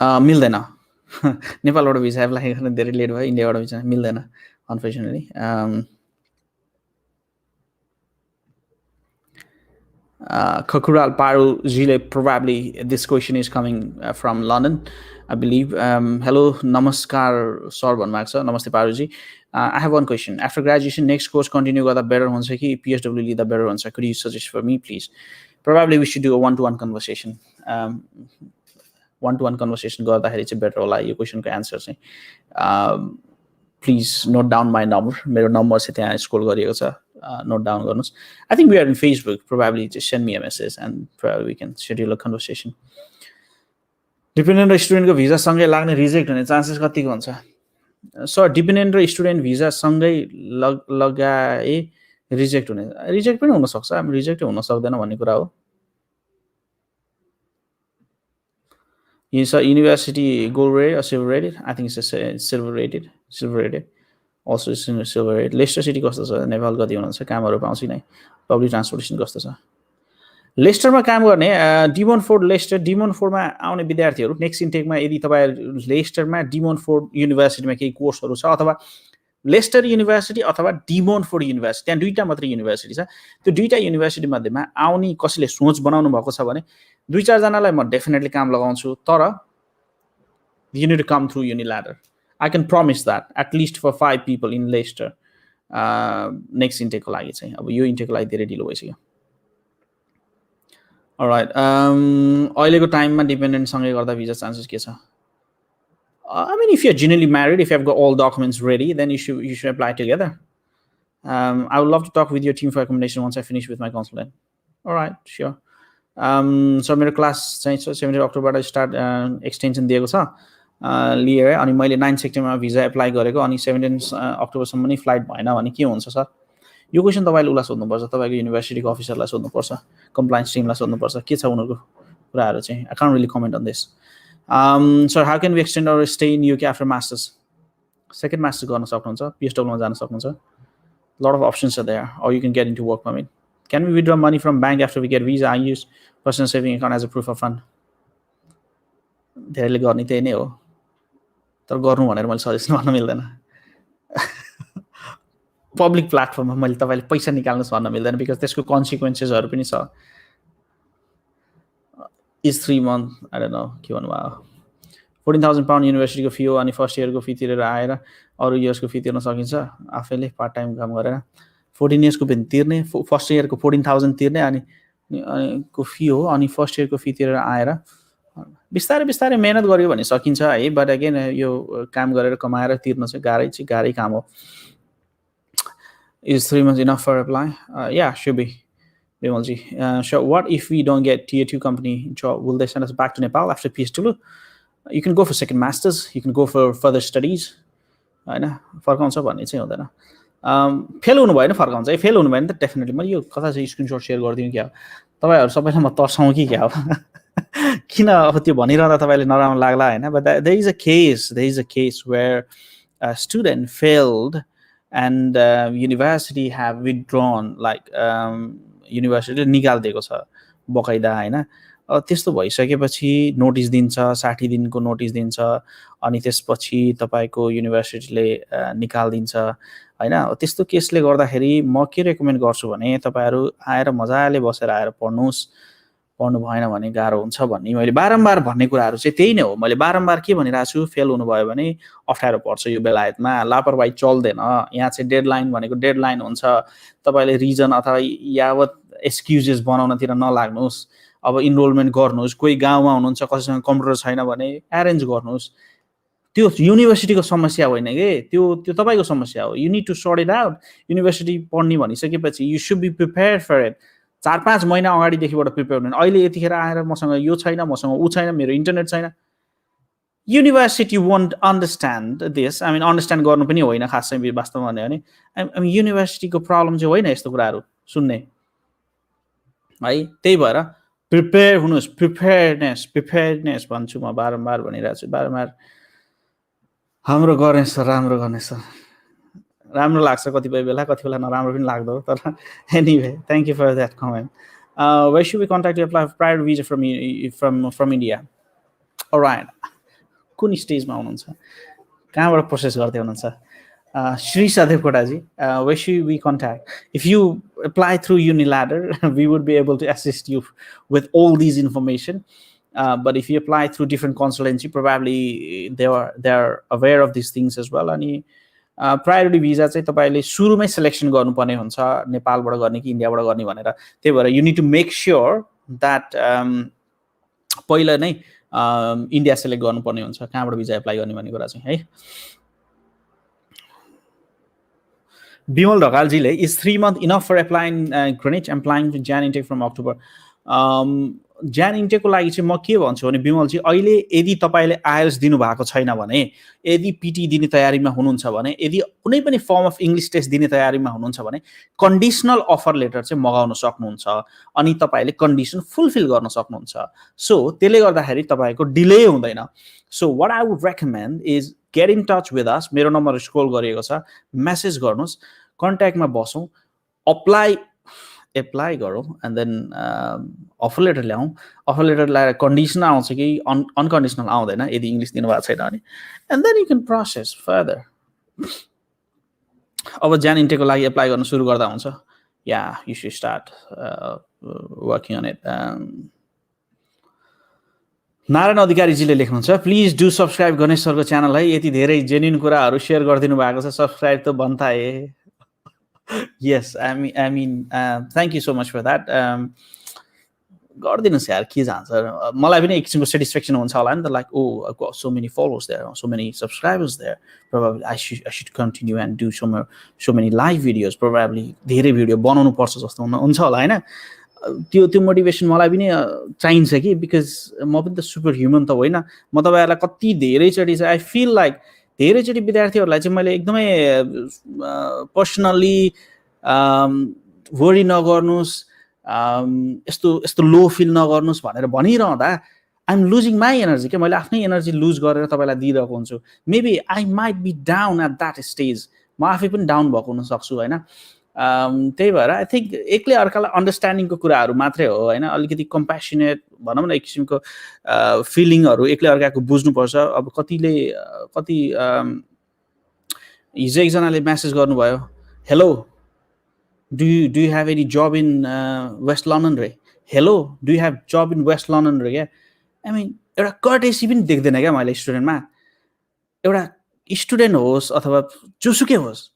मिल्दैन। नेपालबाट भिजा एप्लाई गर्न धेरै लेट भयो, इन्डियाबाट भिजा मिल्दैन unfortunately. Kakural Parujile, probably this question is coming from London, I believe. Hello, namaskar, sir, namaste Paruji. I have one question. After graduation, next course continue with the better ones, PSW the better ones. Could you suggest for me, please? Probably we should do a one-to-one conversation. One-to-one conversation, go ahead, it's a better your question answer. Please note down my number. My number is note down. I think we are in Facebook. Probably just send me a message and probably we can schedule a conversation. Dependent student ko visa सँगै लाग्ने reject हुने chances कतिको हुन्छ? Sir dependent र student visa सँगै लगाए reject पनि हुनसक्छ, हामी रिजेक्टै हुन सक्दैन भन्ने कुरा हो। University gold rated or silver rated? I think it's a silver rated. Also silver rated. Leicester City कस्तो छ, नेपाल कति हुनुहुन्छ, कामहरू पाउँछ नै, पब्लिक ट्रान्सपोर्टेसन कस्तो छ? लेस्टरमा काम गर्ने डिमोनफोर्ड लेस्टर डिमोनफोर्डमा आउने विद्यार्थीहरू नेक्स्ट इन्टेकमा यदि तपाईहरु लेस्टरमा डिमोनफोर्ड युनिभर्सिटीमा केही कोर्सहरू छ अथवा लेस्टर युनिभर्सिटी अथवा डिमोनफोर्ड युनिभर्सिटी, त्यहाँ दुईटा मात्र युनिभर्सिटी छ, त्यो दुईटा युनिभर्सिटी मध्येमा आउने कसैले सोच बनाउनु भएको छ भने दुई चार जनालाई म डेफिनेटली काम लगाउँछु, तर you need to come through Uniladder. I can promise that at least for 5 people in Leicester next intake को लागि चाहिँ, अब यो intake को लागि धेरै ढिलो भइसक्यो। Alright, अहिलेको टाइममा डिपेन्डेन्ट सँगै गर्दा भिजा चान्सेस के छ? I mean, if you're genuinely married, if you have got all documents ready, then you should apply together. I would love to talk with your team for accommodation once I finish with my consultant. Alright, sure. So मेरो class चाहिँ 17 अक्टोबरबाट start extension दिएको छ, लिएर अनि मैले 9 सेप्टेम्बरमा visa apply गरेको, अनि 17 अक्टोबरसम्म नै फ्लाइट भएन भने के हुन्छ सर? यो क्वेसन तपाईले उलाई सोध्नुपर्छ, तपाईको युनिभर्सिटीको अफिसरलाई सोध्नुपर्छ, कम्प्लायन्स टिमलाई सोध्नुपर्छ के छ उनीहरुको कुराहरु चाहिँ। I can't really comment on this. Sir, how can we extend our stay in UK after masters? Second master गर्न सक्नुहुन्छ, PSW मा जान सक्नुहुन्छ. Lot of options are there, or you can get into work permit. Can we withdraw money from bank after we get visa? I use personal saving account as a proof of fund. धेरैले गर्ने त्यही नै हो, तर गर्नु भनेर मैले suggest गर्न मिल्दैन। पब्लिक प्लेटफर्ममा मैले तपाईले पैसा निकाल्नुस् भन्न मिल्दैन, बिकज त्यसको कन्सिक्वेन्सेसहरु पनि छ। Is 3 month, I don't know के भन्नु भयो। 14,000 पाउन्ड युनिभर्सिटीको फी हो, अनि फर्स्ट इयरको फी तिरेर आएर अरु इयर्सको फी तिर्न सकिन्छ आफैले पार्ट टाइम काम गरेर। 14 इयर्सको पनि तिर्ने, फर्स्ट इयरको 14,000 तिर्ने अनि को फी हो, अनि फर्स्ट इयरको फी तिरेर आएर बिस्तारै बिस्तारै मेहनत गर्यो भने सकिन्छ है, बट अगेन यो काम गरेर कमाएर तिर्न चाहिँ गाह्रै काम हो। Is 3 months enough for apply? Yeah, should be. Bimalji, sure. What if we don't get tier 2 company job? Will they send us back to Nepal after PSW? You can go for second masters. You can go for further studies. हैन, फर्काउँछ भन्ने चाहिँ हुँदैन। Fail हुनु भएन फर्काउँछ, fail हुनु भएन त definitely म यो कथा चाहिँ स्क्रिनशट शेयर गर्दिनु क्या, तपाईहरु सबैलाई म तर्साउँ कि क्या हो। किन अब त्यो भनिरहँदा तपाईले नराम्रो लाग्ला हैन, but there is a case where a student failed and university have withdrawn, like युनिभर्सिटीले निकाल्दिएको छ बकाइदा हैन। त्यस्तो भइसकेपछि नोटिस दिन्छ, 60 दिनको नोटिस दिन्छ, अनि त्यसपछि तपाईको युनिभर्सिटीले निकाल्दिन्छ हैन। त्यस्तो केसले गर्दाखेरि म के रेकमेन्ड गर्छु भने तपाईहरु आएर मजाले बसेर आएर पढ्नुस्, पढ्नु भएन भने गाह्रो हुन्छ भन्ने मैले बारम्बार भन्ने कुराहरु चाहिँ त्यही नै हो। मैले बारम्बार के भनिरहेको छु, फेल हुनु भयो भने अप्ठ्यारो पर्छ यो बेलायतमा, लापरवाही चल्दैन। यहाँ चाहिँ डेडलाइन भनेको डेडलाइन हुन्छ, तपाईले रिजन अथवा यावत एक्सक्युजेस बनाउनतिर नलाग्नुस्। अब इनरोलमेन्ट गर्नुस्, कोही गाउँमा हुनुहुन्छ कसैसँग कम्प्युटर छैन भने एरेन्ज गर्नुस्, त्यो युनिभर्सिटीको समस्या होइन के, त्यो तपाईको समस्या हो। You need to sort it out. University पढ्ने भनिसकेपछि you should be prepared for it. 4-5 महिना अगाडिदेखिबाट प्रिपेयर हुनु। अहिले यतिखेर आएर मसँग यो छैन, मसँग उ छैन, मेरो इन्टरनेट छैन, university won't understand this. I mean understand गर्नु पनि होइन खासै वास्तवमा भन्यो भने। आई मिन युनिभर्सिटीको प्रब्लम चाहिँ होइन यस्तो कुराहरु सुन्ने है। त्यही भएर प्रिपेयर हुनुस्, प्रिपेयर्डनेस भन्छु म बारम्बार भनिरहेको छु, बारम्बार। हाम्रो गर्ने सर, राम्रो गर्ने सर, राम्रो लाग्छ कतिपय बेला, कति बेला नराम्रो पनि लाग्दो, तर anyway thank you for that comment. Where should we contact to apply for prior visa from India? Alright, कुन स्टेजमा हुनुहुन्छ, कहाँबाट प्रोसेस गर्दै हुनुहुन्छ? Shri Sadevkotaji, where should we contact? If you apply through Uniladder, we would be able to assist you with all these information. But if you apply through different consultancy, probably they are aware of these things as well. अनि priority visa चाहिँ तपाईले सुरुमै selection गर्नुपर्ने हुन्छ, नेपालबाट गर्ने कि इन्डियाबाट गर्ने भनेर। त्यही भएर you need to make sure that पहिला नै इन्डिया सिलेक्ट गर्नुपर्ने हुन्छ, कहाँबाट भिजा एप्लाई गर्ने भन्ने कुरा चाहिँ है। Bimal Dhakaljile, is 3 months enough for applying Greenwich? I'm applying for Jan intake from October. ज्यान इन्टेकको लागि चाहिँ म के भन्छु भने विमलजी अहिले यदि तपाईँले आइएल्स दिनुभएको छैन भने, यदि पिटी दिने तयारीमा हुनुहुन्छ भने, यदि कुनै पनि फर्म अफ इङ्ग्लिस टेस्ट दिने तयारीमा हुनुहुन्छ भने कन्डिसनल अफर लेटर चाहिँ मगाउन सक्नुहुन्छ अनि तपाईँले कन्डिसन फुलफिल गर्न सक्नुहुन्छ। सो त्यसले गर्दाखेरि तपाईँको डिले हुँदैन। So what I would recommend is get in touch with us. मेरो नम्बर स्क्रोल गरिएको छ, मेसेज गर्नुहोस्, कन्ट्याक्टमा बसौँ, एप्लाई गरौँ एन्ड देन अफर लेटर ल्याउँ। अफर लेटर ल्याएर कन्डिसन आउँछ कि अनकन्डिसनल आउँदैन यदि इङ्ग्लिस दिनुभएको छैन भने, and then you can process further. अब ज्यान इन्टेकको लागि एप्लाई गर्न सुरु गर्दा हुन्छ। या you should start working on it. Narayan अधिकारीजीले लेख्नुहुन्छ, प्लिज डु सब्सक्राइब गणेश सरको च्यानल है, यति धेरै जेन्युन कुराहरू सेयर गरिदिनु भएको छ, सब्सक्राइब त भन्थाए। Yes, I mean, thank you so much for that. गरिदिनुहोस् यार, के जान्छ, मलाई पनि एक किसिमको सेटिस्फ्याक्सन हुन्छ होला नि त, like oh I've got so many followers there, so many subscribers there, probably I should continue and do so many live videos, probably धेरै भिडियो बनाउनु पर्छ जस्तो हुन्छ होला हैन। त्यो मोटिभेसन मलाई पनि चाहिन्छ कि, बिकज म पनि त सुपर ह्युमन त होइन। म तपाईँहरूलाई कति धेरैचोटि चाहिँ आई फिल लाइक धेरैचोटि विद्यार्थीहरूलाई चाहिँ मैले एकदमै पर्सनल्ली वरी नगर्नुहोस्, यस्तो लो फिल नगर्नुहोस् भनेर भनिरहँदा I am losing my energy क्या। मैले आफ्नै एनर्जी लुज गरेर तपाईँलाई दिइरहेको हुन्छु। Maybe I might be down at that stage, म आफै पनि डाउन भएको हुनसक्छु होइन। त्यही भएर आई थिङ्क एकले अर्कालाई अन्डरस्ट्यान्डिङको कुराहरू मात्रै हो होइन, अलिकति कम्प्यासनेट भनौँ न, एक किसिमको फिलिङहरू एकले अर्काको बुझ्नुपर्छ। अब कति हिजो एकजनाले म्यासेज गर्नुभयो, hello do you have any job in west London रे, hello do you have job in west London रे क्या। आई मिन एउटा कर्टेसी पनि देख्दैन क्या मैले स्टुडेन्टमा। एउटा स्टुडेन्ट होस् अथवा जोसुकै होस्,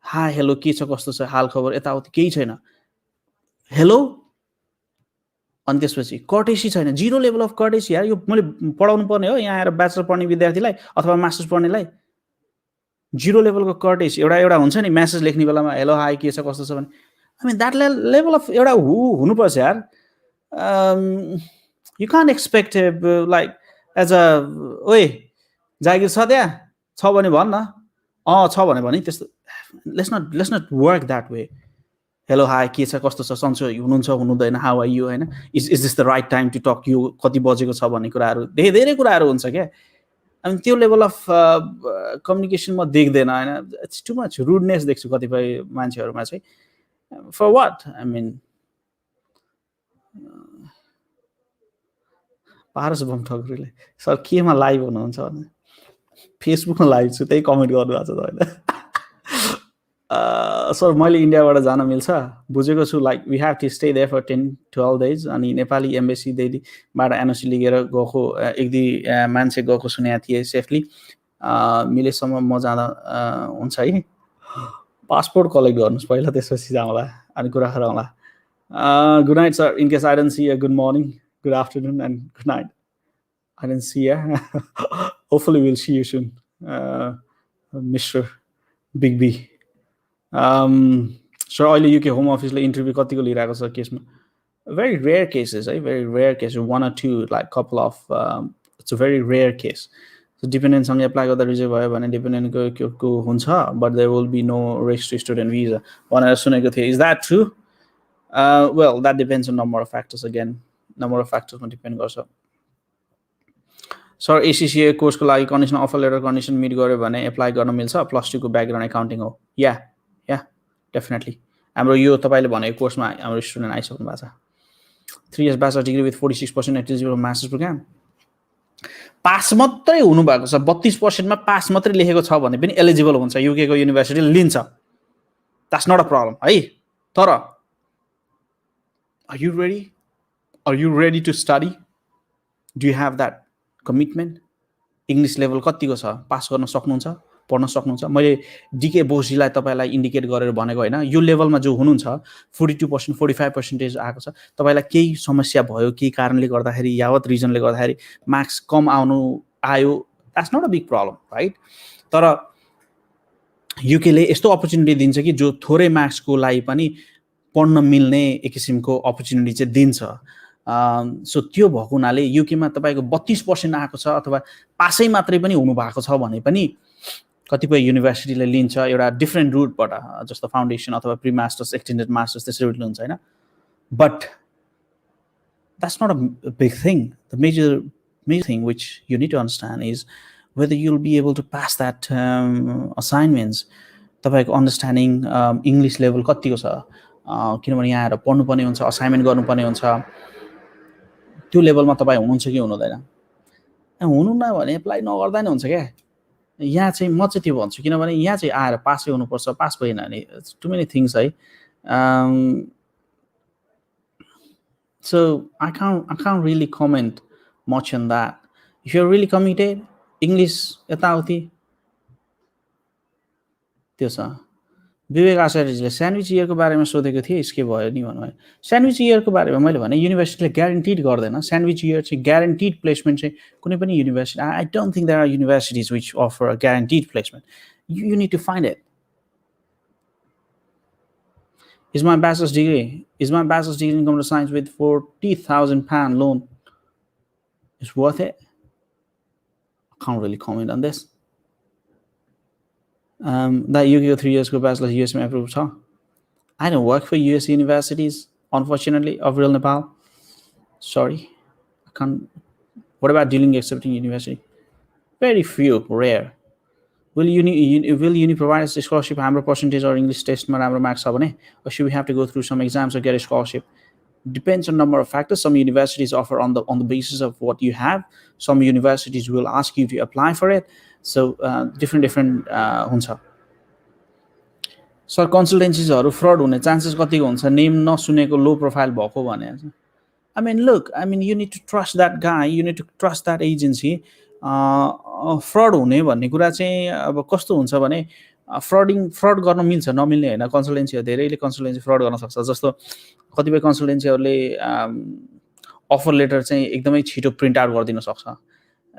हाई हेलो के छ कस्तो छ हाल खबर यताउति केही छैन, हेलो, अनि त्यसपछि कर्टेसी छैन, जिरो लेभल अफ कर्टेसी यार। यो मैले पढाउनु पर्ने हो यहाँ आएर ब्याचलर पढ्ने विद्यार्थीलाई अथवा मास्टर्स पढ्नेलाई, जिरो लेभलको कर्टेसी। एउटा हुन्छ नि म्यासेज लेख्ने बेलामा हेलो हाई के छ कस्तो छ भने, I mean that level of एउटा हुनुपर्छ यार। You can't expect like as a ओए जागिर छ त्यहाँ छ भने भन्न, छ भने त्यस्तो। Let's not work that way. Hello hi के छ कस्तो छ, सन्चो हुनुहुन्छ हुनुहुँदैन, हाउ आर यु होइन, is this the right time to talk you, कति बजेको छ भन्ने कुराहरू धेरै कुराहरू हुन्छ क्या। अनि त्यो लेभल अफ कम्युनिकेसन म देख्दैन होइन। इट्स टु मच रुडनेस देख्छु कतिपय मान्छेहरूमा चाहिँ। For what, I mean Paras Bam ठकुरीले सर केमा लाइभ हुनुहुन्छ भने, फेसबुकमा लाइभ छु, त्यही कमेन्ट गर्नुभएको छ तपाईँले। सर मैले इन्डियाबाट जान मिल्छ, बुझेको छु like we have to stay there for 10-12 days. अनि नेपाली एम्बेसी दिल्लीबाट एनओसी लिएर गएको, एक दुई मान्छे गएको सुनेको थिएँ सेफली। मिलेसम्म म जाँदा हुन्छ है, पासपोर्ट कलेक्ट गर्नुहोस् पहिला, त्यसपछि जाउँला अनि कुरा गरौँला। Good night sir, in case I don't see you, good morning, good afternoon and good night. I don't see you, hopefully will see you soon mister big B. Sir अहिले UK home अफिसले interview कतिको लिइरहेको छ केसमा? Very rare cases है, very rare case, 1 or 2 like couple of, it's a very rare case. डिपेन्डेन्टसँग apply गर्दा reject भयो भने डिपेन्डेन्टको हुन्छ, but there will be no rest to student visa भनेर सुनेको थिएँ। Is that true? Well that depends on number of factors, again number of फ्याक्टर्समा डिपेन्ड गर्छ। सर एसिसिए कोर्सको लागि condition offer letter condition meet गर्यो भने एप्लाई गर्न मिल्छ? +2 को ब्याकग्राउन्ड एकाउन्टिङ हो। या डेफिनेटली हाम्रो यो तपाईँले भनेको कोर्समा हाम्रो स्टुडेन्ट आइसक्नु भएको छ। 3 years bachelor degree with 46% eligible masters programme. Pass मात्रै हुनुभएको छ, 32%मा पास मात्रै लेखेको छ भने पनि एलिजिबल हुन्छ, युकेको युनिभर्सिटीले लिन्छ। द्याट्स नट अ प्रब्लम है। तर are you ready to study? Do you have that commitment? English level कतिको छ, पास गर्न सक्नुहुन्छ, पढ्न सक्नुहुन्छ? मैले डिके बोसजीलाई तपाईँलाई इन्डिकेट गरेर भनेको होइन, यो लेभलमा जो हुनुहुन्छ 42% 45% आएको छ, तपाईँलाई केही समस्या भयो केही कारणले गर्दाखेरि, यावत रिजनले गर्दाखेरि मार्क्स कम आयो, that's not a big problem right. तर युकेले यस्तो अपर्च्युनिटी दिन्छ कि जो थोरै मार्क्सको लागि पनि पढ्न मिल्ने एक किसिमको अपर्च्युनिटी चाहिँ दिन्छ। सो त्यो भएको हुनाले युकेमा तपाईँको 32% आएको छ अथवा पासै मात्रै पनि हुनुभएको छ भने पनि कतिपय युनिभर्सिटीले लिन्छ एउटा डिफ्रेन्ट रुटबाट, जस्तो फाउन्डेसन अथवा प्री मास्टर्स एक्सटेन्डेड मास्टर्स त्यसरी लिन्छ होइन. But that's not a big thing. The major thing which you need to understand is whether you'll be able to pass that assignments. तपाईँको अन्डरस्ट्यान्डिङ इङ्ग्लिस लेभल कतिको छ, किनभने यहाँ आएर पढ्नुपर्ने हुन्छ, असाइनमेन्ट गर्नुपर्ने हुन्छ, त्यो लेभलमा तपाईँ हुनुहुन्छ कि हुनुहुँदैन. हुनुहुन्न भने एप्लाई नगर्दा नै हुन्छ क्या. यहाँ चाहिँ म चाहिँ त्यो भन्छु, किनभने यहाँ चाहिँ आएर पासै हुनुपर्छ, पास भएन भने टु मेनी थिङ्स है. So I can't really comment much on that. If you're really committed, English यताउति त्यो छ. विवेक आचार्यजीले स्यान्डविच इयरको बारेमा सोधेको थिए, यसके भयो नि भन्नुभयो. स्यान्डविच इयरको बारेमा मैले भने युनिभर्सिटीले ग्यारेन्टिड गर्दैन. स्यान्डविच इयर चाहिँ ग्यारेन्टिड प्लेसमेन्ट चाहिँ कुनै पनि university, I don't think there are universities which offer a guaranteed placement. You need to find it. Is my bachelor's degree in computer science with £40,000 loan is worth it? I can't really comment on this. That you go 3 years go bachelor's US approved, huh? I don't work for US universities, unfortunately, of real Nepal. Sorry, I can't. What about dealing accepting university? Very few, rare. Will uni provide us a scholarship, hammer percentage or English test hammer marks, or should we have to go through some exams or get a scholarship? Depends on number of factors. Some universities offer on the basis of what you have. Some universities will ask you to apply for it. So different हुन्छ. Sir कन्सल्टेन्सीजहरू fraud हुने chances कतिको हुन्छ, name नसुनेको low profile भएको भने? I mean you need to trust that guy, you need to trust that agency. Fraud हुने भन्ने कुरा चाहिँ अब कस्तो हुन्छ भने फ्रड गर्न मिल्छ, नमिल्ने होइन. कन्सल्टेन्सी धेरैले कन्सल्टेन्सी फ्रड गर्न सक्छ. जस्तो कतिपय कन्सल्टेन्सीहरूले अफर लेटर चाहिँ एकदमै छिटो प्रिन्ट आउट गरिदिन सक्छ.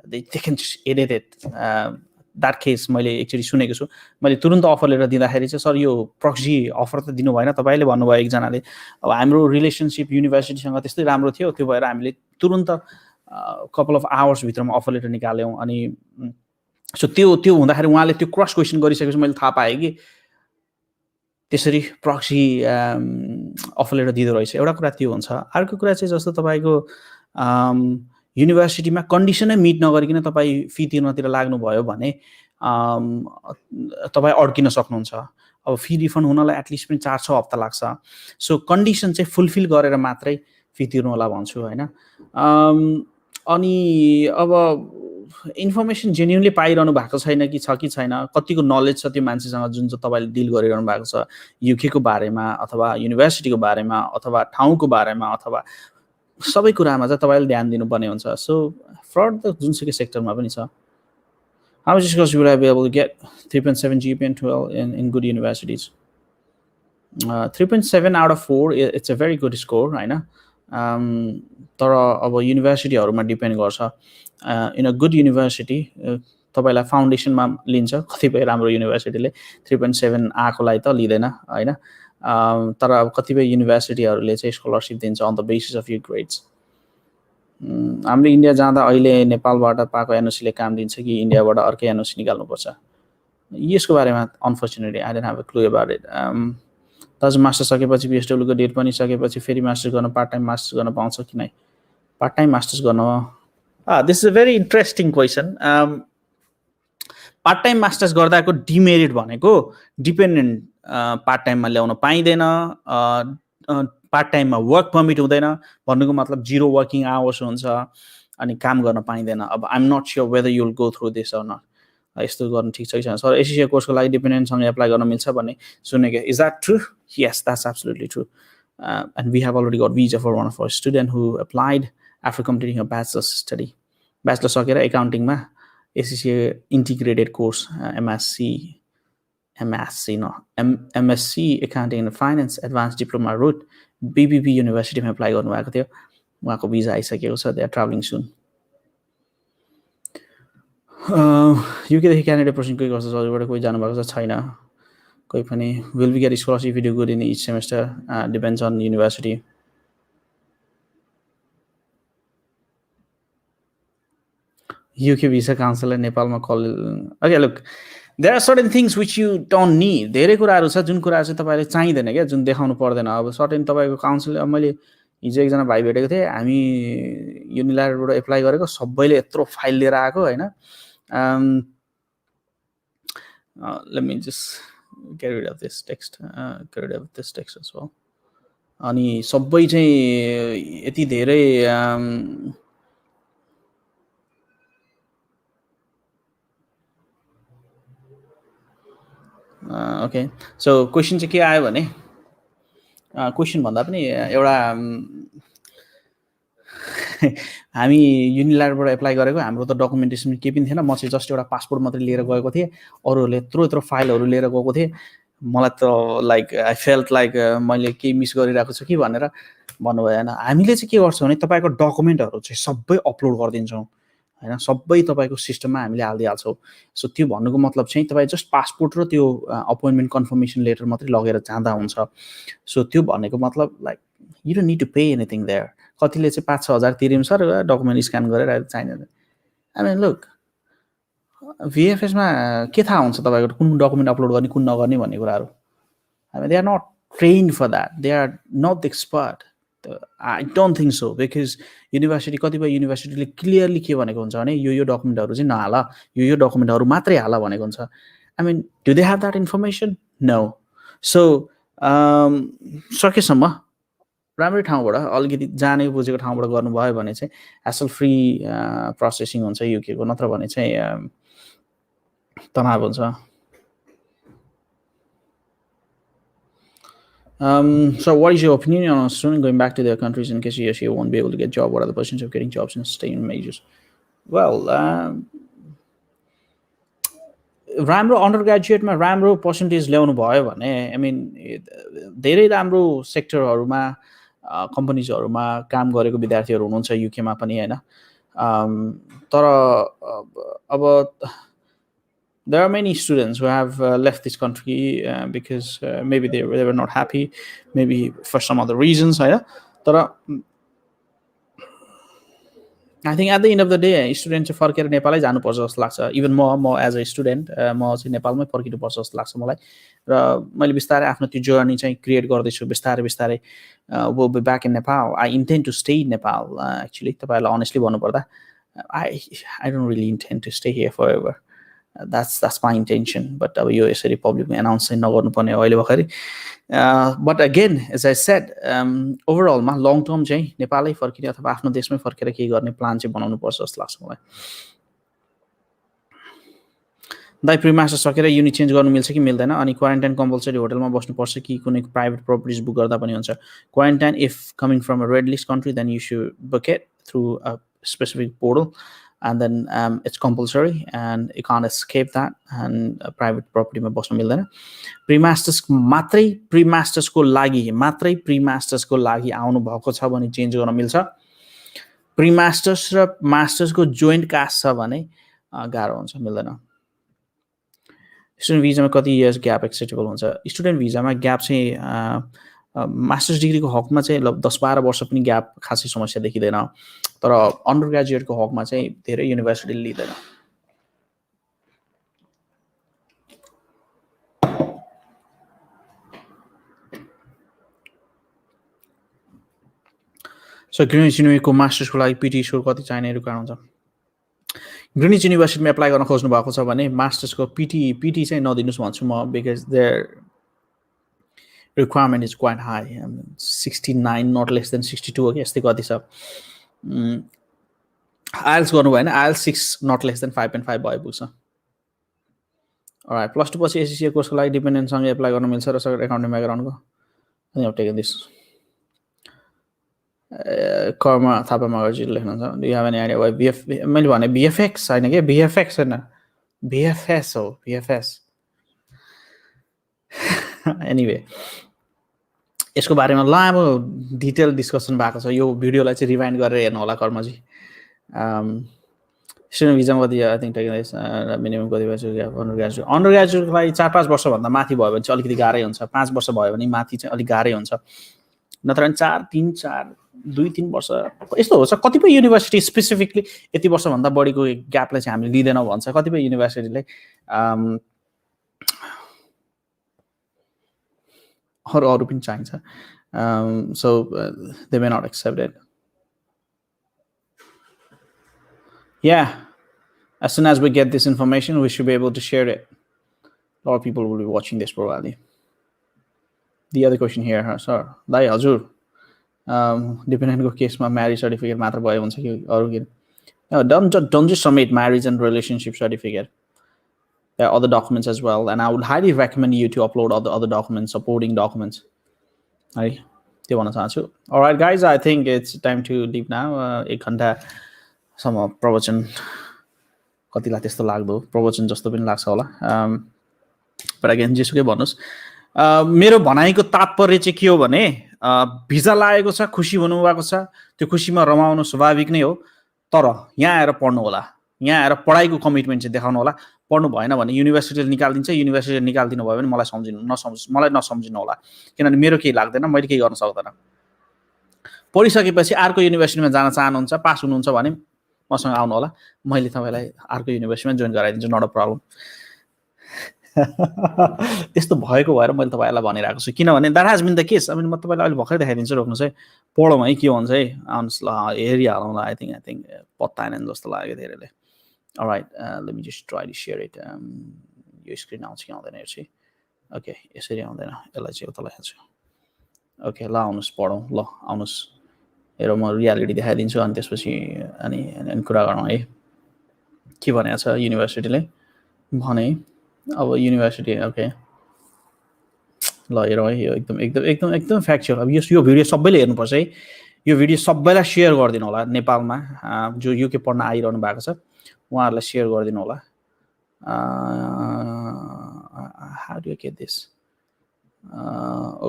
They can edit it. That case मैले एक्चुअली सुनेको छु. मैले तुरुन्त अफर लेटर दिँदाखेरि चाहिँ सर यो प्रक्सी अफर त दिनु भएन, तपाईँले भन्नुभयो एकजनाले. अब हाम्रो रिलेसनसिप युनिभर्सिटीसँग त्यस्तै राम्रो थियो, त्यो भएर हामीले तुरुन्त कपाल अफ आवर्स भित्रमा अफर लेटर निकाल्यौँ. अनि सो त्यो हुँदाखेरि उहाँले त्यो क्रस क्वेसन गरिसकेपछि मैले थाहा पाएँ कि त्यसरी प्रक्सी अफर लेटर दिँदो रहेछ. एउटा कुरा त्यो हुन्छ. अर्को कुरा चाहिँ जस्तो तपाईँको युनिभर्सिटीमा कन्डिसनै मिट नगरिकन तपाईँ फी तिर्नतिर लाग्नुभयो भने तपाईँ अड्किन सक्नुहुन्छ. अब फी रिफन्ड हुनलाई एटलिस्ट पनि 4-6 हप्ता लाग्छ. सो कन्डिसन चाहिँ फुलफिल गरेर मात्रै फी तिर्नु होला भन्छु होइन. अनि अब इन्फर्मेसन जेन्युनली पाइरहनु भएको छैन कि छैन, कतिको नलेज छ त्यो मान्छेसँग जुन चाहिँ तपाईँले डिल गरिरहनु भएको छ युकेको बारेमा अथवा युनिभर्सिटीको बारेमा अथवा ठाउँको बारेमा अथवा सबै कुरामा चाहिँ तपाईँले ध्यान दिनुपर्ने हुन्छ. सो फ्रड त जुनसुकै सेक्टरमा पनि छ. How much scholarship will I be able to get? 3.7 GPA and 12 in good universities. 3.7 out of 4, it's a very good score, होइन. तर अब युनिभर्सिटीहरूमा डिपेन्ड गर्छ. इन अ गुड युनिभर्सिटी तपाईँलाई फाउन्डेसनमा लिन्छ. कतिपय राम्रो युनिभर्सिटीले 3.7 आएकोलाई त लिँदैन होइन. तर अब कतिपय युनिभर्सिटीहरूले चाहिँ स्कलरसिप दिन्छ on the basis of you grades. हामीले इन्डिया जाँदा अहिले नेपालबाट पाएको एनओसीले काम दिन्छ कि इन्डियाबाट अर्कै एनओसी निकाल्नुपर्छ? यसको बारेमा unfortunately I don't have a clue about it. दाजु मास्टर सकेपछि पिएचडब्ल्यूको डेट पनि सकेपछि फेरि मास्टर्स गर्न पार्ट टाइम मास्टर्स गर्न पाउँछ कि नै? पार्ट टाइम मास्टर्स गर्न this is a very interesting question. Part time masters गर्दाको डिमेरिट भनेको डिपेन्डेन्ट पार्ट टाइममा ल्याउन पाइँदैन, पार्ट टाइममा वर्क पर्मिट हुँदैन, भन्नुको मतलब 0 वर्किङ आवर्स हुन्छ अनि काम गर्न पाइँदैन. अब I am not sure whether you will go through this or not. यस्तो गर्नु ठिक छ कि छैन? सर एससिए कोर्सको लागि डिपेन्डेन्टसँग एप्लाई गर्न मिल्छ भन्ने सुनेको. Is that true? Yes, that's absolutely true. And we have already got visa for one of our student who applied after completing a bachelor's study. Bachelor सकेर accounting मा ACCA integrated course MSc accounting and finance advanced diploma route BBB University मा apply गर्नु भएको थियो. उहाँको visa आइसकेको छ. They are traveling soon. UK देखि क्यानाडा पर्सन कोही गर्छ हजुरबाट कोही जानु भएको छ छैन? कोही पनि. Will we get a scholarship if you do good in each semester? Depends on university. UK visa counselor नेपालमा call okay look there are certain things which you don't need धेरै कुराहरु छ जुन कुरा चाहिँ तपाईले चाहिदैन के जुन देखाउनु पर्दैन अब सर्टेन तपाईको काउन्सिल मैले हिजो एकजना भाइ भेटेको थिए हामी युनिल्याडबाट एप्लाई गरेको सबैले यत्रो फाइल लिएर आएको हैन let me just get rid of this text as well अनि सबै चाहिँ यति धेरै okay so question चाहिँ के आयो भने क्वेशन भन्दा पनि एउटा हामी युनिल्याडबाट एप्लाई गरेको हाम्रो त डकुमेन्टेसन केही पनि थिएन म चाहिँ जस्ट एउटा पासपोर्ट मात्रै लिएर गएको थिएँ अरूहरूले यत्रो फाइलहरू लिएर गएको थिए मलाई त लाइक आई फेल्ट लाइक मैले केही मिस गरिरहेको छु कि भनेर भन्नुभयो हैन हामीले चाहिँ के गर्छौँ भने तपाईको डकुमेन्टहरू चाहिँ सबै अपलोड गरिदिन्छौँ हैन सबै तपाईको सिस्टममा हामीले हाल्दिहाल्छौँ सो त्यो भन्नुको मतलब चाहिँ तपाई जस्ट पासपोर्ट र त्यो अपोइन्टमेन्ट कन्फर्मेसन लेटर मात्रै लगेर जाँदा हुन्छ सो त्यो भन्नेको मतलब like you don't need to pay anything there कतिले चाहिँ 5-6 हजार तिरिम सर डकुमेन्ट स्क्यान गरेर चाहिदैन आई मिन लुक VFS मा के थाहा हुन्छ तपाईको कुन डकुमेन्ट अपलोड गर्ने कुन नगर्ने भन्ने कुराहरु I mean, they are not trained for that. They are not the expert. I don't think so because university कतिपय युनिभर्सिटीले क्लियरली के भनेको हुन्छ भने यो डकुमेन्टहरु चाहिँ नहाल यो डकुमेन्टहरु मात्रै हाल भनेको हुन्छ I mean, do they have that information? No. So सकेसम्म राम्रै ठाउँबाट अलिकति जाने बुझेको ठाउँबाट गर्नुभयो भने चाहिँ hassle free प्रोसेसिङ हुन्छ UK को नत्र भने चाहिँ तनाव हुन्छ So what is your opinion on a student going back to their countries in case he or she won't be able to get a job? What are the percentages of getting jobs and staying majors? Well, राम्रो अन्डरग्रेजुएटमा राम्रो percentage ल्याउनु भयो भने I mean धेरै राम्रो सेक्टरहरुमा कम्पनीजहरुमा काम गरेको विद्यार्थीहरु हुनुहुन्छ युके मा पनि हैन तर अब there are many students who have left this country because maybe they were not happy, maybe for some other reasons. But I think at the end of the day, students चाहिँ फर्केर नेपालै जानुपर्छ जस्तो लाग्छ even म as a student म चाहिँ नेपालमै फर्किनुपर्छ जस्तो लाग्छ मलाई र मैले बिस्तारै आफ्नो त्यो जर्नी चाहिँ क्रिएट गर्दैछु बिस्तारै will be back in Nepal. I intend to stay in Nepal actually तपाईहरुलाई honestly भन्नुपर्दा I don't really intend to stay here forever. That's my intention, but यो यसरी पब्लिकमा अनाउन्स चाहिँ नगर्नु पर्ने अहिले भर्खरै but again as I said overall मा long term चाहिँ नेपालै फर्किने अथवा आफ्नो देशमै फर्केर केही गर्ने प्लान चाहिँ बनाउनु पर्छ जस्तो लाग्छ मलाई दाइ प्री मास्टर सकेर युनि चेन्ज गर्नु मिल्छ कि मिल्दैन अनि क्वारेन्टाइन कम्पल्सरी होटलमा बस्नु पर्छ कि कुनै प्राइभेट प्रपर्टिज बुक गर्दा पनि हुन्छ quarantine if coming from a red list country then you should book it through a specific portal and then it's compulsory and you can't escape that and private property ma basnu mildaina pre-masters ko lagi aunu bhako cha bhane change गर्न मिल्छ pre-masters र masters को joint cast छ भने गाह्रो हुन्छ मिल्दैन student भिजामा कति इयर्स ग्याप एक्सेप्टेबल हुन्छ स्टुडेन्ट भिजामा ग्याप चाहिँ मास्टर्स डिग्रीको हकमा चाहिँ 10-12 वर्ष पनि ग्याप खासै समस्या देखिदैन तर अन्डर ग्रेजुएटको हकमा चाहिँ धेरै युनिभर्सिटीले लिदैन सो ग्रिनिच युनिभर्सिटीको मास्टर्सको लागि पीटी स्कोर कति चाहिने रिक्वायरमेन्ट हुन्छ ग्रिनिच युनिभर्सिटीमा एप्लाई गर्न खोज्नु भएको छ भने मास्टर्सको पीटी चाहिँ नदिनुस् भन्छु म because there requirement is quite high. I mean, 69, not less than 62. Okay, यस्तै कति छ IELTS गर्नु भएन IELTS 6 not less than 5.5 भयो पुग्छ alright +2 पछि एससीसी कोर्सको लागि डिपेन्डेन्ट सँग एप्लाई गर्न मिल्छ र सर एकाउन्टिङ ब्याकग्राउन्डको अनि अब टेकन दिस कर्म थापा मगर्जी लेख्नुहुन्छ do you have any idea why BF मैले भने बीएफएक्स हैन के बीएफएक्स हैन बीएफएस हो बीएफएस एनीवे यसको बारेमा लामो डिटेल डिस्कसन भएको छ यो भिडियोलाई चाहिँ रिवाइन्ड गरेर हेर्नु होला कर्मजी स्टुडेन्ट भिजामा कति आई थिंक टेकन मिनिमम कति भएछ अन्डर ग्रेजुएटको लागि 4-5 वर्ष भन्दा माथि भयो भने चाहिँ अलिकति गाह्रै हुन्छ 5 वर्ष भयो भने माथि चाहिँ अलि गाह्रै हुन्छ नत्र भने 4-3-4 2-3 वर्ष यस्तो हुन्छ कतिपय युनिभर्सिटी स्पेसिफिकली यति वर्षभन्दा बढीको ग्यापलाई चाहिँ हामीले लिँदैनौँ भन्छ कतिपय युनिभर्सिटीले अरू पनि चाहिन्छ so they may not accept it. Yeah, as soon as we get this information we should be able to share it. A lot of people will be watching this probably. The other question here, sir, दाइ हजुर डिपेन्डेन्टको केसमा marriage certificate मात्र भयो हुन्छ कि अरू के don't just submit marriage and relationship certificate. There are other documents as well, and I would highly recommend you to upload other documents, supporting documents. Right? All right, guys, I think it's time to leave now. 1 घण्टा सम्म प्रवचन कतिलाई त्यस्तो लाग्दो प्रवचन जस्तो पनि लाग्छ होला but again जेसुकै भन्नुस् मेरो भनाइको तात्पर्य चाहिँ के हो भने भिजा लागेको छ खुसी हुनुभएको छ त्यो खुसीमा रमाउनु स्वाभाविक नै हो तर यहाँ आएर पढ्नु होला यहाँ आएर पढाइको कमिटमेन्ट चाहिँ देखाउनु होला पढ्नु भएन भने युनिभर्सिटीले निकाल्दिन्छ युनिभर्सिटीले निकाल्दिनु भयो भने मलाई नसम्झिनु होला किनभने मेरो केही लाग्दैन मैले केही गर्न सक्दैन पढिसकेपछि अर्को युनिभर्सिटीमा जान चाहनुहुन्छ पास हुनुहुन्छ भने मसँग आउनु होला मैले तपाईलाई अर्को युनिभर्सिटीमा जोइन गराइदिन्छु नट अ प्रब्लम त्यस्तो भएको भएर मैले तपाईलाई भनिरहेको छु किनभने that has been the case I mean म तपाईलाई अहिले भर्खरै देखाइदिन्छु रोक्नुस् है पढौँ है के हुन्छ है आउनुस् ल हेरिहालौँ ल आई थिंक पत्ता आएन जस्तो लाग्यो धेरैले alright let me just try to share it यो स्क्रिन आउँछ कि आउँदैन हेर्छु ओके यसरी आउँदैन यसलाई चाहिँ उता लगाउँछु ओके ल आउनुस् पढौँ ल आउनुस् हेरौँ म रियालिटी देखाइदिन्छु अनि त्यसपछि अनि कुरा गरौँ है के भनेको छ युनिभर्सिटीले भने अब युनिभर्सिटी ओके ल हेरौँ है यो एकदम फ्याक्चुअल अब यो भिडियो सबैले हेर्नुपर्छ है यो भिडियो सबैलाई सेयर गरिदिनु होला नेपालमा जो युके पढ्न आइरहनु भएको छ उहाँहरूलाई सेयर गरिदिनु होला how do I get this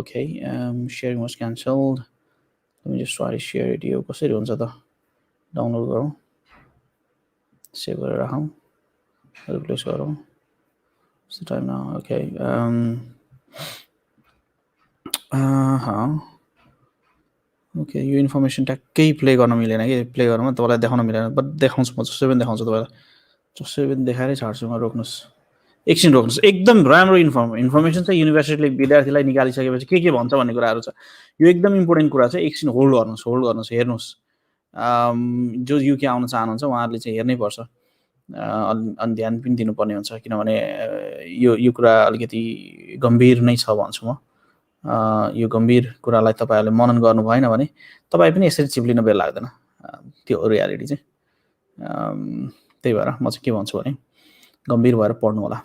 okay sharing was cancelled let me just try to share it यो कसरी हुन्छ त डाउनलोड गरौँ सेभ गरेर राखौँ रिप्लेस गरौँ what's the time now okay okay यो इन्फर्मेसन ट्याक्कै प्ले गर्न मिलेन कि प्ले गर्नमा तपाईलाई देखाउन मिलेन बट देखाउँछु म जसरी पनि देखाउँछु तपाईलाई जसरी पनि देखाएरै छाड्छु म रोक्नुस् एकछिन रोक्नुस् एकदम राम्रो इन्फर्मेसन छ युनिभर्सिटीले विद्यार्थीलाई निकालिसकेपछि के भन्छ भन्ने कुराहरू छ यो एकदम इम्पोर्टेन्ट कुरा छ एकछिन होल्ड गर्नुस् हेर्नुस् जो युके आउन चाहनुहुन्छ उहाँहरूले चाहिँ हेर्नै पर्छ अनि ध्यान पनि दिनुपर्ने हुन्छ किनभने यो कुरा अलिकति गम्भीर नै छ भन्छु म यो गम्भीर कुरालाई तपाईहरुले मनन गर्नु भएन भने तपाई पनि यसरी चिप्लिन बेल लाग्दैन त्यो रियालिटी चाहिँ त्यही भएर म चाहिँ के भन्छु भने गम्भीर भएर पढ्नु होला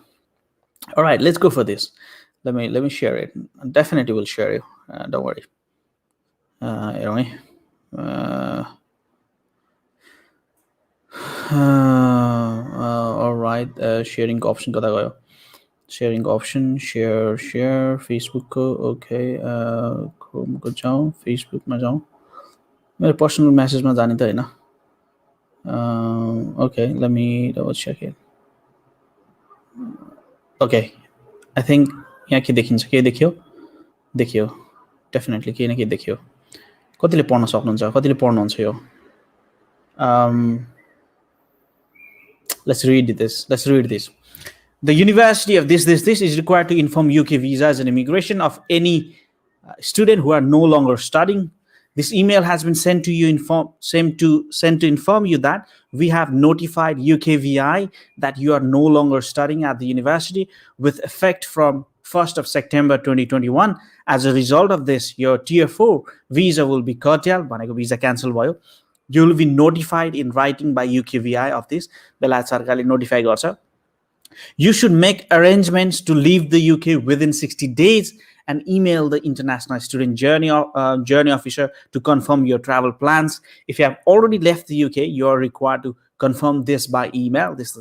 alright let's go for this let me share it definitely will share you don't worry anyway all right sharing option kada gayo sharing option share Facebook ko okay Chrome ko जाऊं Facebook ma जाऊं मेरो personal message मा जाने त हैन okay let me double check it okay I think यहाँ के देखिन्छ के देखियो डेफिनेटली के न के देखियो कतिले पढ्न सक्नुहुन्छ कतिले पढ्नुहुन्छ यो let's read this the university of this is required to inform UK visas and immigration of any student who are no longer studying. This email has been sent to you sent to inform you that we have notified UKVI that you are no longer studying at the university with effect from 1st of September 2021. As a result of this, your Tier 4 visa will be curtailed. Bhaneko visa cancel भयो. You will be notified in writing by UKVI of this. बेला सरकारले notify गर्छ. You should make arrangements to leave the UK within 60 days and email the International Student Journey Officer to confirm your travel plans. If you have already left the UK, you are required to confirm this by email. This,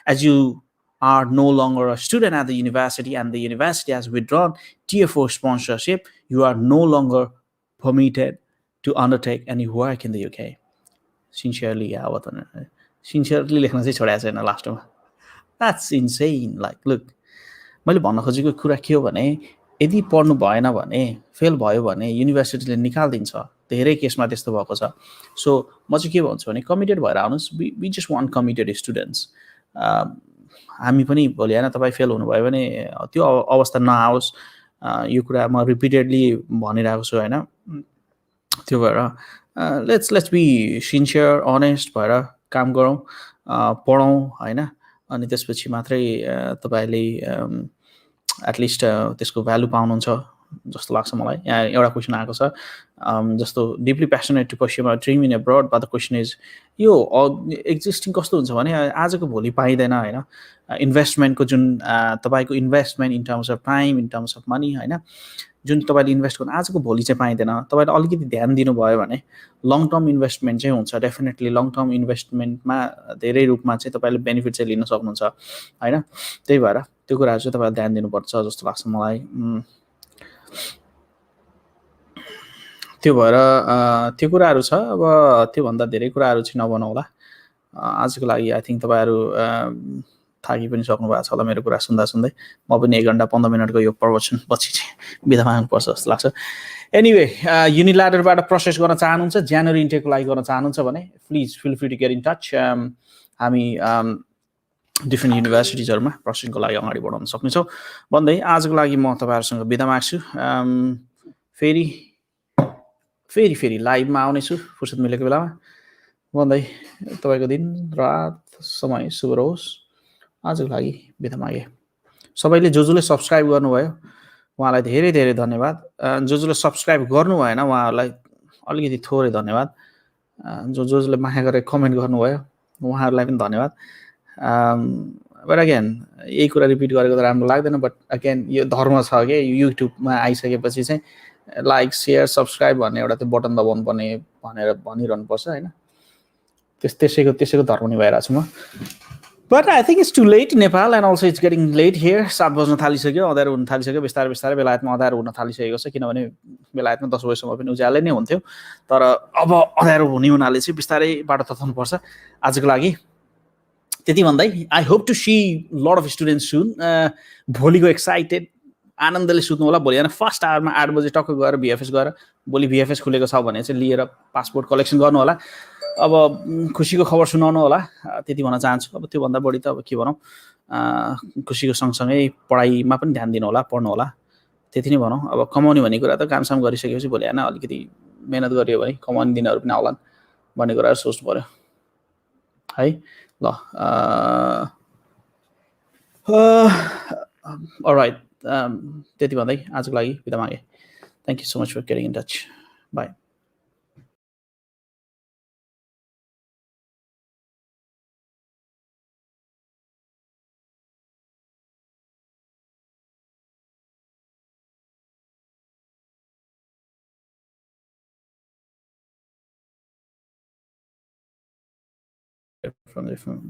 as you are no longer a student at the university and the university has withdrawn Tier 4 sponsorship, you are no longer permitted to undertake any work in the UK. Sincerely, sincerely लेख्न चाहिँ छोडेको छैन लास्टमा. That's insane. Like, look, मैले भन्न खोजेको कुरा के हो भने यदि पढ्नु भएन भने फेल भयो भने युनिभर्सिटीले निकाल्दिन्छ धेरै केसमा त्यस्तो भएको छ. सो म चाहिँ के भन्छु भने कमिटेड भएर आउनुहोस्. We just want committed students. हामी पनि भोलि होइन तपाईँ फेल हुनुभयो भने त्यो अवस्था नआओस्. यो कुरा म रिपिटेडली भनिरहेको छु होइन. त्यो भएर लेट्स बी सिन्सियर अनेस्ट भएर काम गरौँ, पढौँ होइन. अनि त्यसपछि मात्रै तपाईँले एटलिस्ट त्यसको भ्यालु पाउनुहुन्छ जस्तो लाग्छ मलाई. यहाँ एउटा क्वेसन आएको छ जस्तो deeply passionate to pursue my dream in abroad, but the question is यो एक्जिस्टिङ कस्तो हुन्छ भने आजको भोलि पाइँदैन होइन. इन्भेस्टमेन्टको जुन तपाईँको investment in terms of time, in terms of money होइन, जुन तपाईँले इन्भेस्ट गर्नु आजको भोलि चाहिँ पाइँदैन. तपाईँले अलिकति ध्यान दिनुभयो भने लङ टर्म इन्भेस्टमेन्ट चाहिँ हुन्छ. डेफिनेटली लङ टर्म इन्भेस्टमेन्टमा धेरै रूपमा चाहिँ तपाईँले बेनिफिट चाहिँ लिन सक्नुहुन्छ होइन. त्यही भएर त्यो कुराहरू चाहिँ तपाईँले ध्यान दिनुपर्छ जस्तो लाग्छ मलाई. त्यो भएर त्यो कुराहरू छ. अब त्योभन्दा धेरै कुराहरू चाहिँ नबनाउला आजको लागि. आई थिङ्क तपाईँहरू थाकी पनि सक्नु भएको छ होला मेरो कुरा सुन्दा सुन्दै. म पनि 1 घन्टा 15 मिनटको यो प्रवचन पछि चाहिँ बिदा माग्नुपर्छ जस्तो लाग्छ. एनिवे युनिल्याडरबाट प्रोसेस गर्न चाहनुहुन्छ, जनवरी इन्टेकको लागि गर्न चाहनुहुन्छ भने please feel free to get in touch. हामी डिफ्रेन्ट युनिभर्सिटिजहरूमा प्रोसेसको लागि अगाडि बढाउन सक्नेछौँ भन्दै आजको लागि म तपाईँहरूसँग बिदा माग्छु. फेरि लाइभमा आउनेछु फुर्सद मिलेको बेलामा भन्दै तपाईँको दिन रात समय शुभ रहोस्. आजको लागि बिदा मागे. सबैले जसले सब्सक्राइब गर्नुभयो उहाँलाई धेरै धेरै धन्यवाद. जसले सब्सक्राइब गर्नु भएन उहाँहरूलाई अलिकति थोरै धन्यवाद. जसले माया गरेर कमेन्ट गर्नुभयो उहाँहरूलाई पनि धन्यवाद. बट अगेन यही कुरा रिपिट गरेको त राम्रो लाग्दैन. बट अगेन यो धर्म छ कि युट्युबमा आइसकेपछि चाहिँ लाइक सेयर सब्सक्राइब भन्ने एउटा त्यो बटन दबाउनु पर्ने भनेर भनिरहनु पर्छ होइन. त्यसैको धर्म निभाइरहेको छु म. But I think it's too late Nepal and also it's getting late here. 7 बज्न थालिसक्यो, अँध्यारो हुन थालिसक्यो बिस्तारै बिस्तारै. बेलायतमा अँध्यारो हुन थालिसकेको छ किनभने बेलायतमा 10 बजीसम्म पनि उज्यालै नै हुन्थ्यो. तर अब अँध्यारो हुने हुनाले चाहिँ बिस्तारै बाटो तताउनुपर्छ. आजको लागि त्यति भन्दै I hope to see lot of students soon. भोलिको एक्साइटेड आनन्दले सुत्नु होला. भोलि होइन फर्स्ट आवरमा 8 बजी टक्क गएर भिएफएस गएर भोलि भिएफएस खुलेको छ भने चाहिँ लिएर पासपोर्ट कलेक्सन गर्नु होला. अब खुसीको खबर सुनाउनु होला त्यति भन्न चाहन्छु. अब त्योभन्दा बढी त अब के भनौँ. खुसीको सँगसँगै पढाइमा पनि ध्यान दिनु होला, पढ्नु होला, त्यति नै भनौँ. अब कमाउने भन्ने कुरा त कामसाम गरिसकेपछि भोलि होइन अलिकति मेहनत गरियो भने कमाउने दिनहरू पनि आउलान् भन्ने कुराहरू सोच्नु पऱ्यो है. ल अलराइट त्यति भन्दै आजको लागि बिदा मागे. Thank you so much for getting in touch. Bye. From different